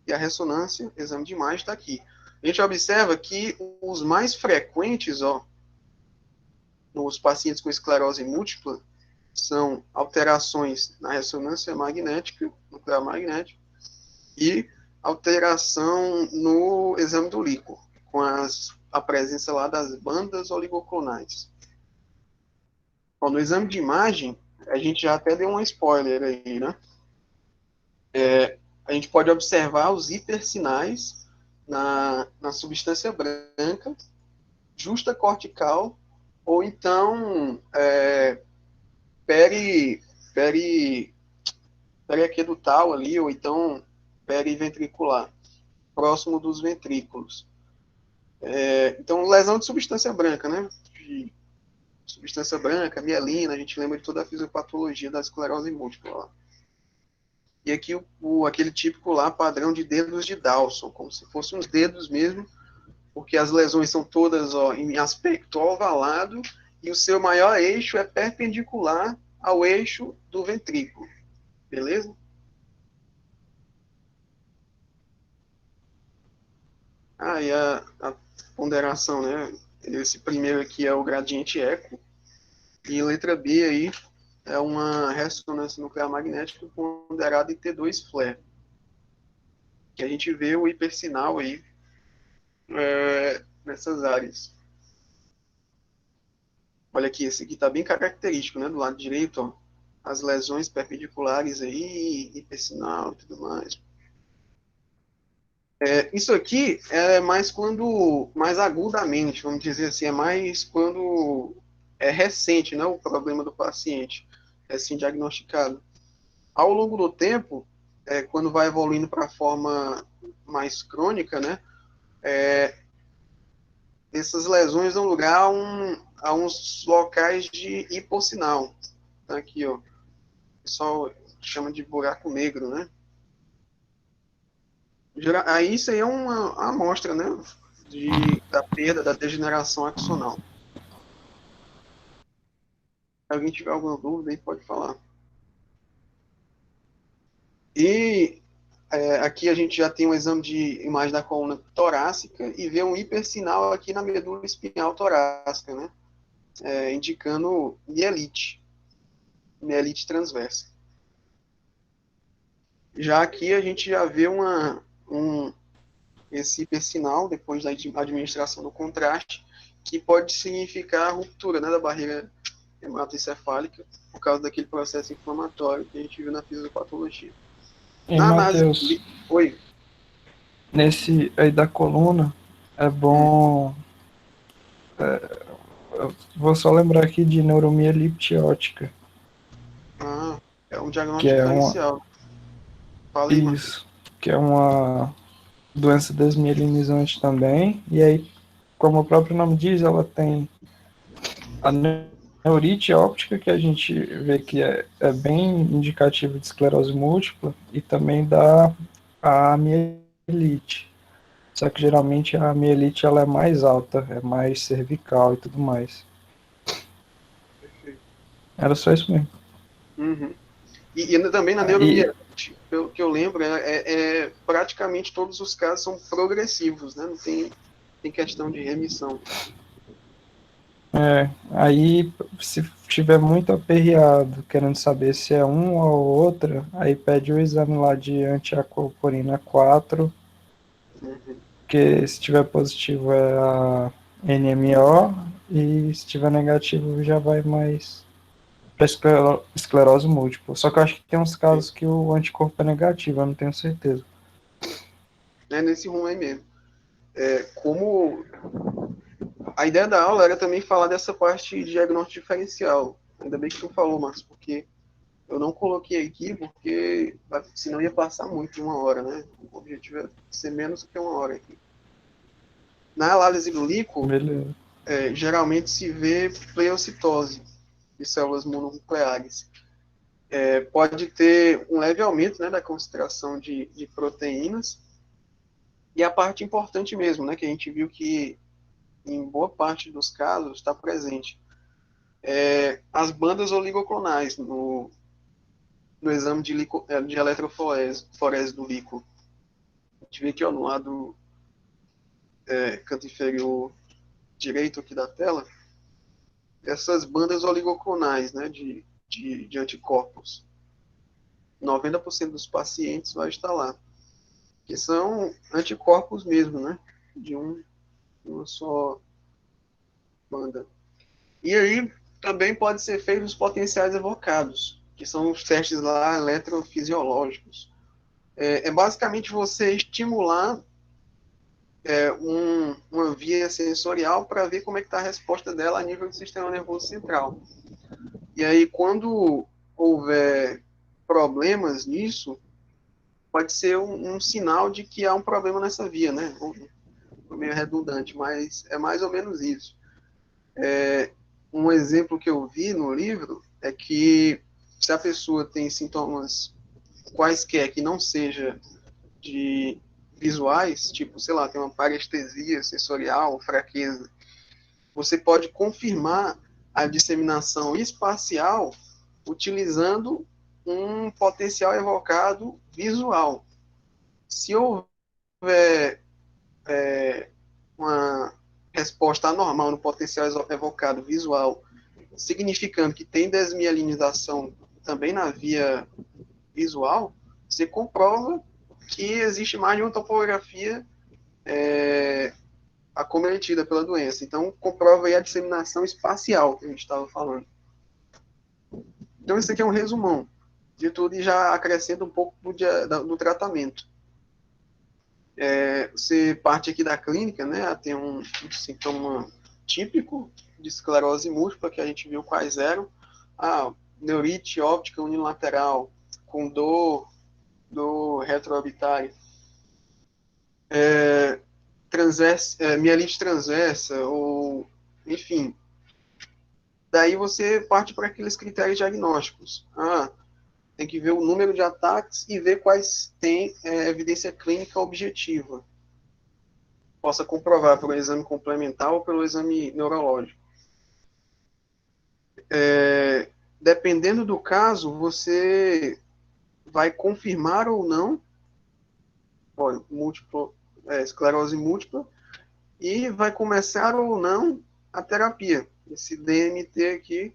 e a ressonância, exame de imagem está aqui. A gente observa que os mais frequentes, ó, nos pacientes com esclerose múltipla, são alterações na ressonância magnética, nuclear magnética, e alteração no exame do líquor, com a presença lá das bandas oligoclonais. Bom, no exame de imagem, a gente já até deu um spoiler aí, né? A gente pode observar os hipersinais na substância branca, justa cortical, ou então periaquedutal ali, ou então periventricular, próximo dos ventrículos. Então, lesão de substância branca, né? De substância branca, mielina, a gente lembra de toda a fisiopatologia da esclerose múltipla. Ó. E aqui aquele típico lá, padrão de dedos de Dawson, como se fossem uns dedos mesmo, porque as lesões são todas em aspecto ovalado e o seu maior eixo é perpendicular ao eixo do ventrículo. Beleza? E a ponderação, né? Esse primeiro aqui é o gradiente eco. E letra B aí é uma ressonância nuclear magnética ponderada em T2 flare. Que a gente vê o hipersinal aí nessas áreas. Olha aqui, esse aqui está bem característico, né? Do lado direito, ó, as lesões perpendiculares aí, hipersinal e tudo mais. Isso aqui é mais agudamente, vamos dizer assim, é mais quando é recente, né, o problema do paciente, assim, diagnosticado. Ao longo do tempo, quando vai evoluindo para a forma mais crônica, né, essas lesões dão lugar a uns locais de hipossinal. Tá aqui, ó. O pessoal chama de buraco negro, né? Aí isso aí é uma amostra, né? Da perda, da degeneração axonal. Se alguém tiver alguma dúvida aí, pode falar. E aqui a gente já tem um exame de imagem da coluna torácica e vê um hipersinal aqui na medula espinhal torácica, né? Indicando mielite transversa. Já aqui a gente já vê esse hipersinal, depois da administração do contraste, que pode significar a ruptura, né, da barreira hematoencefálica, por causa daquele processo inflamatório que a gente viu na fisiopatologia. E Na análise... Matheus, Oi. nesse aí da coluna, é bom. Eu vou só lembrar aqui de neuromielite óptica, É um que diagnóstico é uma. diferencial. Fala aí, Marcos. Isso, que é uma doença desmielinizante também. E aí, como o próprio nome diz, ela tem a neurite óptica, que a gente vê que é bem indicativo de esclerose múltipla, e também dá a mielite. Só que geralmente a mielite ela é mais alta, é mais cervical e tudo mais. Perfeito. Era só isso mesmo. Uhum. E também na Aí, neuromielite, pelo que eu lembro, praticamente todos os casos são progressivos, né? Não tem questão de remissão. aí, se tiver muito aperreado, querendo saber se é um ou outra, aí pede o exame lá de antiacoporina 4, Uhum. que se tiver positivo é a NMO, e se tiver negativo já vai mais para esclerose múltipla. Só que eu acho que tem uns casos que o anticorpo é negativo, eu não tenho certeza. É nesse rumo aí mesmo. Como a ideia da aula era também falar dessa parte de diagnóstico diferencial. Ainda bem que tu falou, Marcos, porque eu não coloquei aqui, porque senão ia passar muito de uma hora, né? O objetivo é ser menos que uma hora aqui. Na análise do líquido, Beleza. geralmente se vê pleocitose de células mononucleares. Pode ter um leve aumento, né, da concentração de proteínas. E a parte importante mesmo, né, que a gente viu que em boa parte dos casos está presente, as bandas oligoclonais no exame de eletroforese do líquido. A gente vê aqui, ó, no lado canto inferior direito aqui da tela, essas bandas oligoclonais, né, de anticorpos. 90% dos pacientes vai estar lá, que são anticorpos mesmo, né, de uma só banda. E aí também pode ser feito os potenciais evocados, que são os testes lá eletrofisiológicos. Basicamente você estimular uma via sensorial para ver como é que está a resposta dela a nível do sistema nervoso central. E aí, quando houver problemas nisso, pode ser um sinal de que há um problema nessa via, né? Meio redundante, mas é mais ou menos isso. Um exemplo que eu vi no livro é que se a pessoa tem sintomas quaisquer que não seja de visuais, tipo, sei lá, tem uma parestesia sensorial, fraqueza, você pode confirmar a disseminação espacial utilizando um potencial evocado visual. Se houver uma resposta anormal no potencial evocado visual, significando que tem desmielinização também na via visual, você comprova que existe mais de uma topografia acometida pela doença. Então, comprova aí a disseminação espacial que a gente estava falando. Então, isso aqui é um resumão de tudo e já acrescenta um pouco do tratamento. Você parte aqui da clínica, né? Tem um sintoma típico de esclerose múltipla, que a gente viu quais eram. Neurite óptica unilateral, com dor do retroorbitário, mielite transversa, ou, enfim. Daí você parte para aqueles critérios diagnósticos. Tem que ver o número de ataques e ver quais têm evidência clínica objetiva. Possa comprovar pelo exame complementar ou pelo exame neurológico. Dependendo do caso, você vai confirmar ou não esclerose múltipla e vai começar ou não a terapia. Esse DMT aqui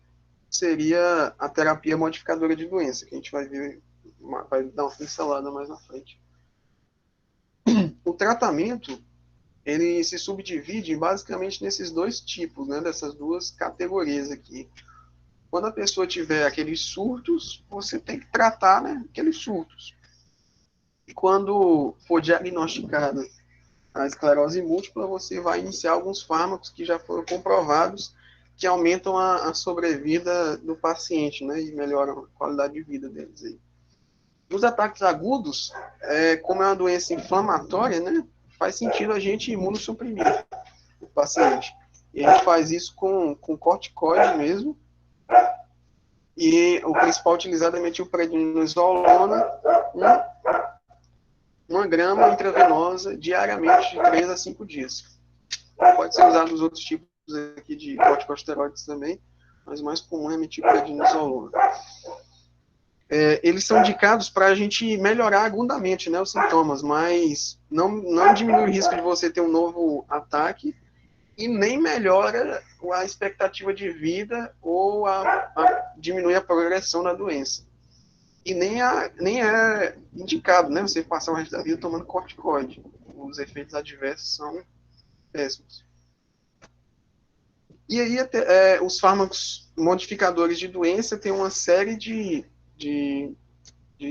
seria a terapia modificadora de doença, que a gente vai ver, vai dar uma pincelada mais na frente. O tratamento, ele se subdivide basicamente nesses dois tipos, né, dessas duas categorias aqui. Quando a pessoa tiver aqueles surtos, você tem que tratar, né, aqueles surtos. E quando for diagnosticada a esclerose múltipla, você vai iniciar alguns fármacos que já foram comprovados que aumentam a sobrevida do paciente, né, e melhoram a qualidade de vida deles aí. Nos ataques agudos, como é uma doença inflamatória, né, faz sentido a gente imunossuprimir o paciente. E a gente faz isso com corticoide mesmo, e o principal utilizado é metilprednisolona, 1 grama intravenosa diariamente de 3 a 5 dias. Pode ser usado os outros tipos aqui de corticosteroides também, mas o mais comum é metilprednisolona. Eles são indicados para a gente melhorar agudamente, né, os sintomas, mas não diminui o risco de você ter um novo ataque e nem melhora a expectativa de vida ou diminui a progressão da doença. E nem é indicado, né, você passar o resto da vida tomando corticoide. Os efeitos adversos são péssimos. E aí, os fármacos modificadores de doença têm uma série de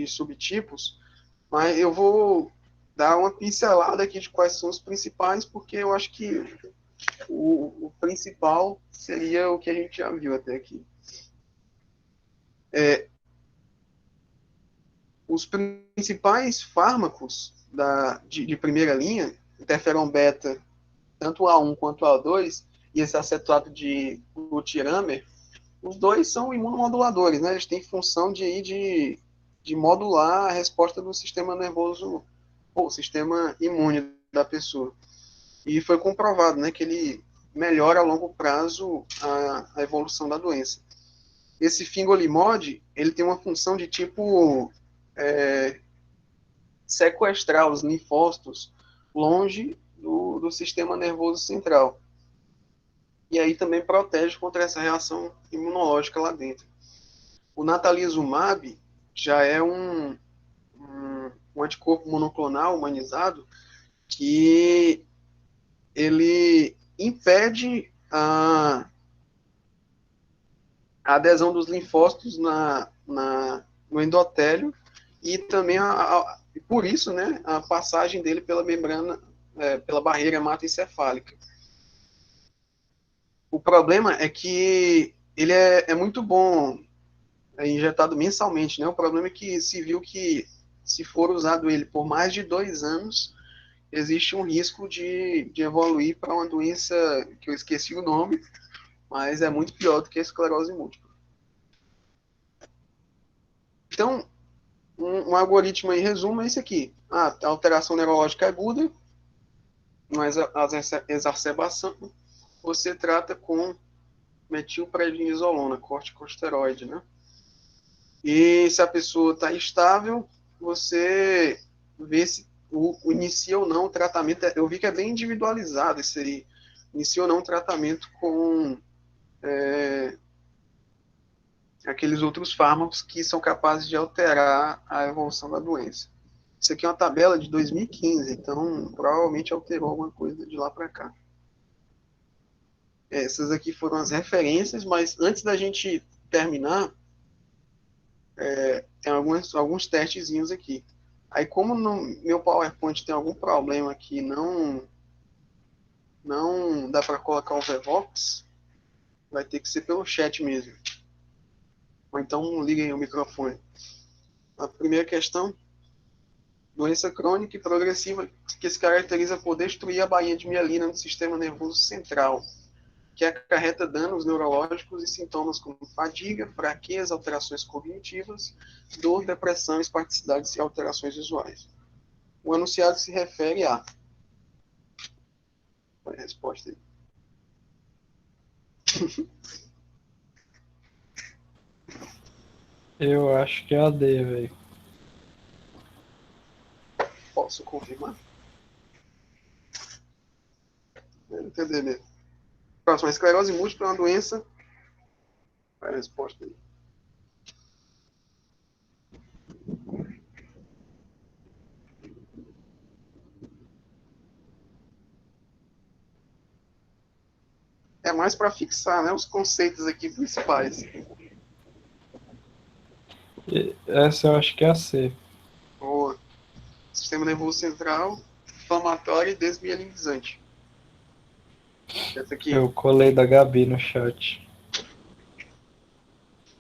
subtipos, mas eu vou dar uma pincelada aqui de quais são os principais, porque eu acho que o principal seria o que a gente já viu até aqui. Os principais fármacos de primeira linha, interferon beta, tanto o A1 quanto o A2, e esse acetato de glutiramer, os dois são imunomoduladores, né? Eles têm função de modular a resposta do sistema nervoso, ou sistema imune da pessoa. E foi comprovado, né, que ele melhora a longo prazo a evolução da doença. Esse fingolimod, ele tem uma função de tipo sequestrar os linfócitos longe do sistema nervoso central. E aí também protege contra essa reação imunológica lá dentro. O natalizumab já é um anticorpo monoclonal humanizado que ele impede a adesão dos linfócitos no endotélio e também, por isso, né, a passagem dele pela membrana, pela barreira hematoencefálica. O problema é que ele é muito bom injetado mensalmente, né? O problema é que se viu que se for usado ele por mais de 2 anos, existe um risco de evoluir para uma doença que eu esqueci o nome, mas é muito pior do que a esclerose múltipla. Então, um algoritmo em resumo é esse aqui. A alteração neurológica aguda, mas a exacerbação você trata com metilprednisolona, corticosteroide, né? E se a pessoa está estável, você vê se inicia ou não o tratamento. Eu vi que é bem individualizado esse aí. Inicia ou não o tratamento com aqueles outros fármacos que são capazes de alterar a evolução da doença. Isso aqui é uma tabela de 2015, então provavelmente alterou alguma coisa de lá para cá. Essas aqui foram as referências, mas antes da gente terminar, tem alguns testezinhos aqui. Aí, como no meu PowerPoint tem algum problema aqui, não dá para colocar o Vevox, vai ter que ser pelo chat mesmo. Ou então liguem o microfone. A primeira questão: Doença crônica e progressiva que se caracteriza por destruir a baía de mielina no sistema nervoso central, que acarreta danos neurológicos e sintomas como fadiga, fraqueza, alterações cognitivas, dor, depressão, espasticidades e alterações visuais. O anunciado se refere a... Qual é a resposta aí? Eu acho que é a D, velho. Posso confirmar? Entender mesmo. Próximo, a esclerose múltipla é uma doença. Qual é a resposta aí? É mais para fixar, né, os conceitos aqui principais. Essa eu acho que é a C. O sistema nervoso central, inflamatório e desmielinizante. Essa aqui. Eu colei da Gabi no chat.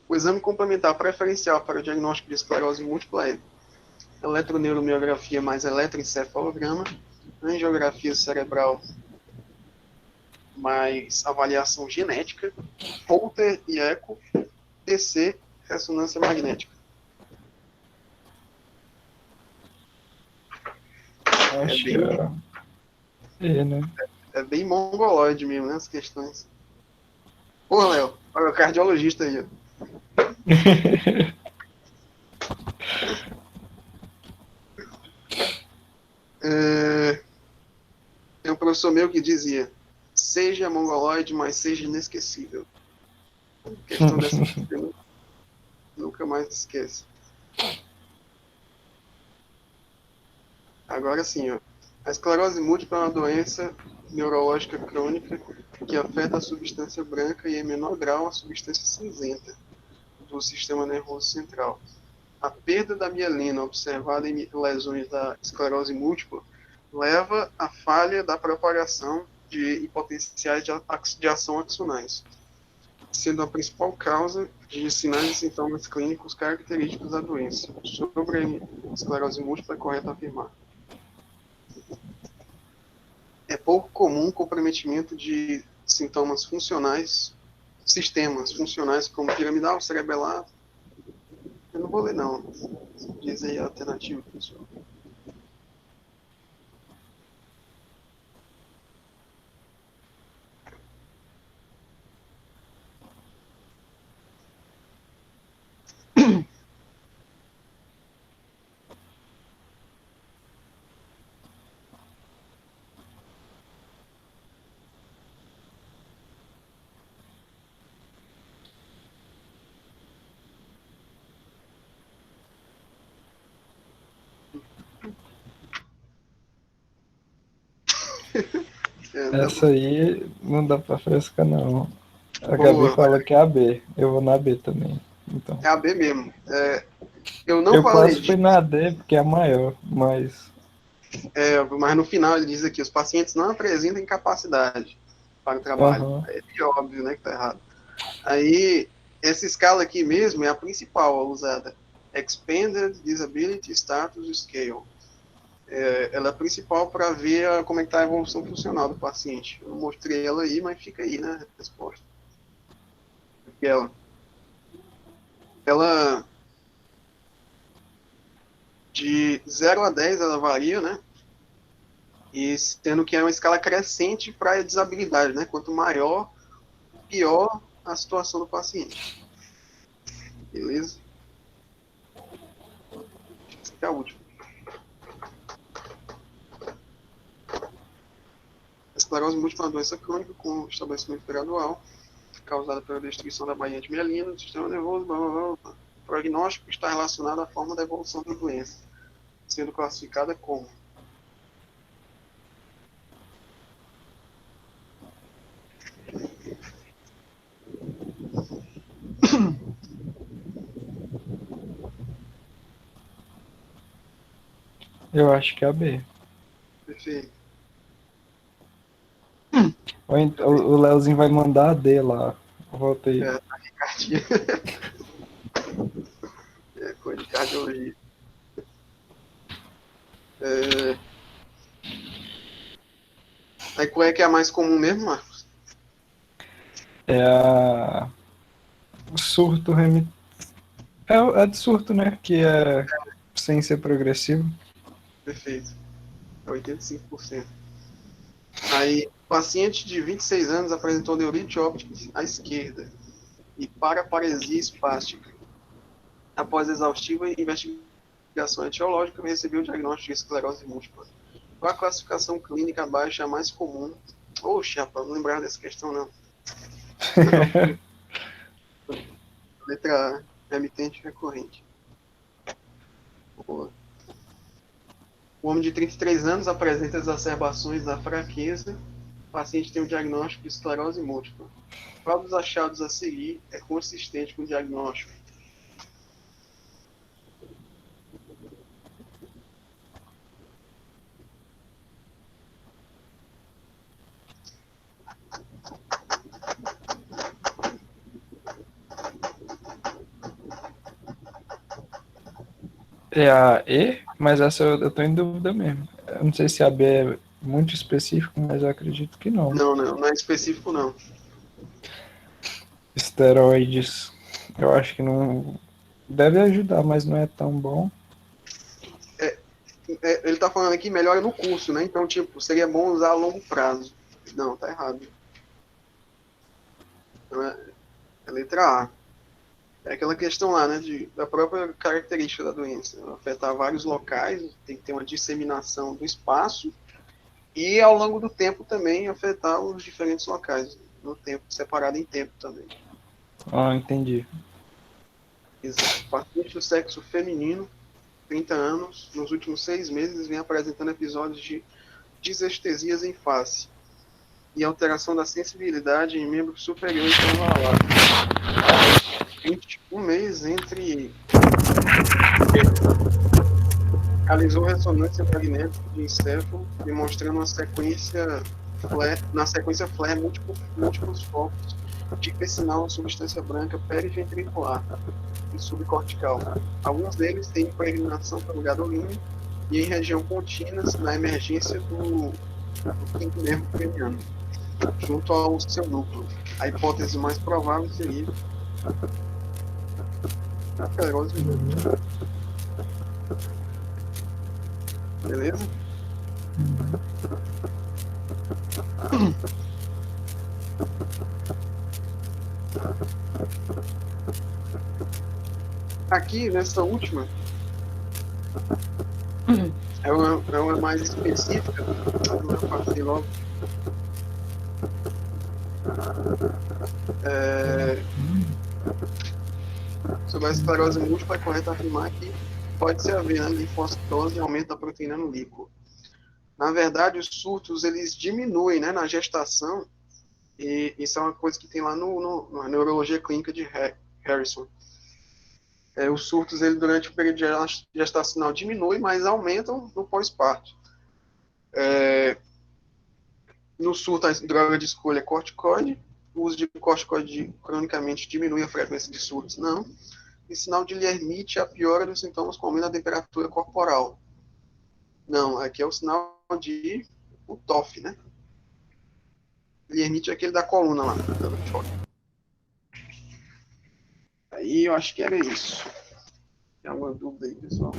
O exame complementar preferencial para o diagnóstico de esclerose múltipla é eletroneuromiografia mais eletroencefalograma, angiografia cerebral mais avaliação genética, Holter e eco, TC, ressonância magnética. Acho que é E, né? É bem mongoloide mesmo, né, as questões. Pô, Léo, olha o cardiologista aí, ó. Tem um professor meu que dizia: seja mongoloide, mas seja inesquecível. A questão dessa nunca mais esquece. Agora sim, ó. A esclerose múltipla é uma doença neurológica crônica que afeta a substância branca e, em menor grau, a substância cinzenta do sistema nervoso central. A perda da mielina observada em lesões da esclerose múltipla leva à falha da propagação de potenciais de ação axonais, sendo a principal causa de sinais e sintomas clínicos característicos da doença. Sobre a esclerose múltipla, é correto afirmar. É pouco comum o comprometimento de sintomas funcionais, sistemas funcionais como piramidal, cerebelar. Eu não vou ler, não. Diz aí a alternativa, pessoal. Essa aí não dá pra fresca, não. A Gabi Boa, fala que é a B. Eu vou na B também. Então. é a B mesmo. Eu não Eu falei quase disso, fui na D, porque é a maior, mas. mas no final ele diz aqui: os pacientes não apresentam incapacidade para o trabalho. Aham. É óbvio, né, que tá errado. Aí, essa escala aqui mesmo é a principal usada. Expanded Disability Status Scale. Ela é a principal para ver como é que está a evolução funcional do paciente. Eu não mostrei ela aí, mas fica aí, né, a resposta. Ela de 0 a 10 ela varia, né? E sendo que é uma escala crescente para a desabilidade, né? Quanto maior, pior a situação do paciente. Beleza? Essa é a última. A esclerose múltipla é uma doença crônica com estabelecimento gradual, causada pela destruição da baía de mielina, do sistema nervoso, blá, blá, blá, blá. O prognóstico está relacionado à forma da evolução da doença, sendo classificada como Eu acho que é a B. perfeito. Ou então, o Leozinho vai mandar a D lá. Volta aí. Taquicardia. Coisa de cardiologia. Aí qual é que é a mais comum mesmo, Marcos? É a surto remi... É de surto, né? Que é sem ser progressivo. Perfeito. É 85%. Aí, paciente de 26 anos apresentou neurite óptica à esquerda e paraparesia espástica. Após exaustiva investigação etiológica, recebeu o diagnóstico de esclerose múltipla. Qual a classificação clínica abaixo é a mais comum? Oxe, rapaz, não lembrava dessa questão, não. Letra A, remitente recorrente. Boa. O homem de 33 anos apresenta exacerbações da fraqueza. O paciente tem o diagnóstico de esclerose múltipla. Qual dos achados a seguir é consistente com o diagnóstico? É a E, mas essa eu tô em dúvida mesmo. Eu não sei se a B é muito específico, mas eu acredito que não. Não é específico, não. Esteroides, eu acho que não deve ajudar, mas não é tão bom. Ele está falando aqui melhora no curso, né? Então, tipo, seria bom usar a longo prazo. Não, tá errado. Então, é letra A. É aquela questão lá, né, da própria característica da doença. Ela afetar vários locais, tem que ter uma disseminação do espaço e, ao longo do tempo, também afetar os diferentes locais, no tempo, separado em tempo também. Ah, entendi. Exato. Paciente do sexo feminino, 30 anos, nos últimos 6 meses, vem apresentando episódios de disestesias em face e alteração da sensibilidade em membro superior e convalado. Um mês entre realizou ressonância magnética de encéfalo, demonstrando na sequência flare múltiplos focos de sinal de substância branca periventricular e subcortical. Alguns deles têm impregnação pelo gadolinho e em região contínua na emergência do quinto nervo craniano, junto ao seu núcleo. A hipótese mais provável seria a esclerose múltipla. Beleza? Aqui, nessa última, é uma mais específica. Eu passei logo. Sobre a esclerose múltipla, é correto afirmar que pode-se haver, né, linfocitose e aumento da proteína no líquido. Na verdade, os surtos, eles diminuem, né, na gestação, e isso é uma coisa que tem lá na neurologia clínica de Harrison. Os surtos, ele, durante o período gestacional, diminuem, mas aumentam no pós-parto. No surto, a droga de escolha é corticoide. O uso de corticoide cronicamente diminui a frequência de surtos? Não. E sinal de Lhermitte é a piora dos sintomas com aumento da temperatura corporal? Não, aqui é o sinal de o TOF, né? Lhermitte é aquele da coluna lá. Aí eu acho que era isso. Tem alguma dúvida aí, pessoal?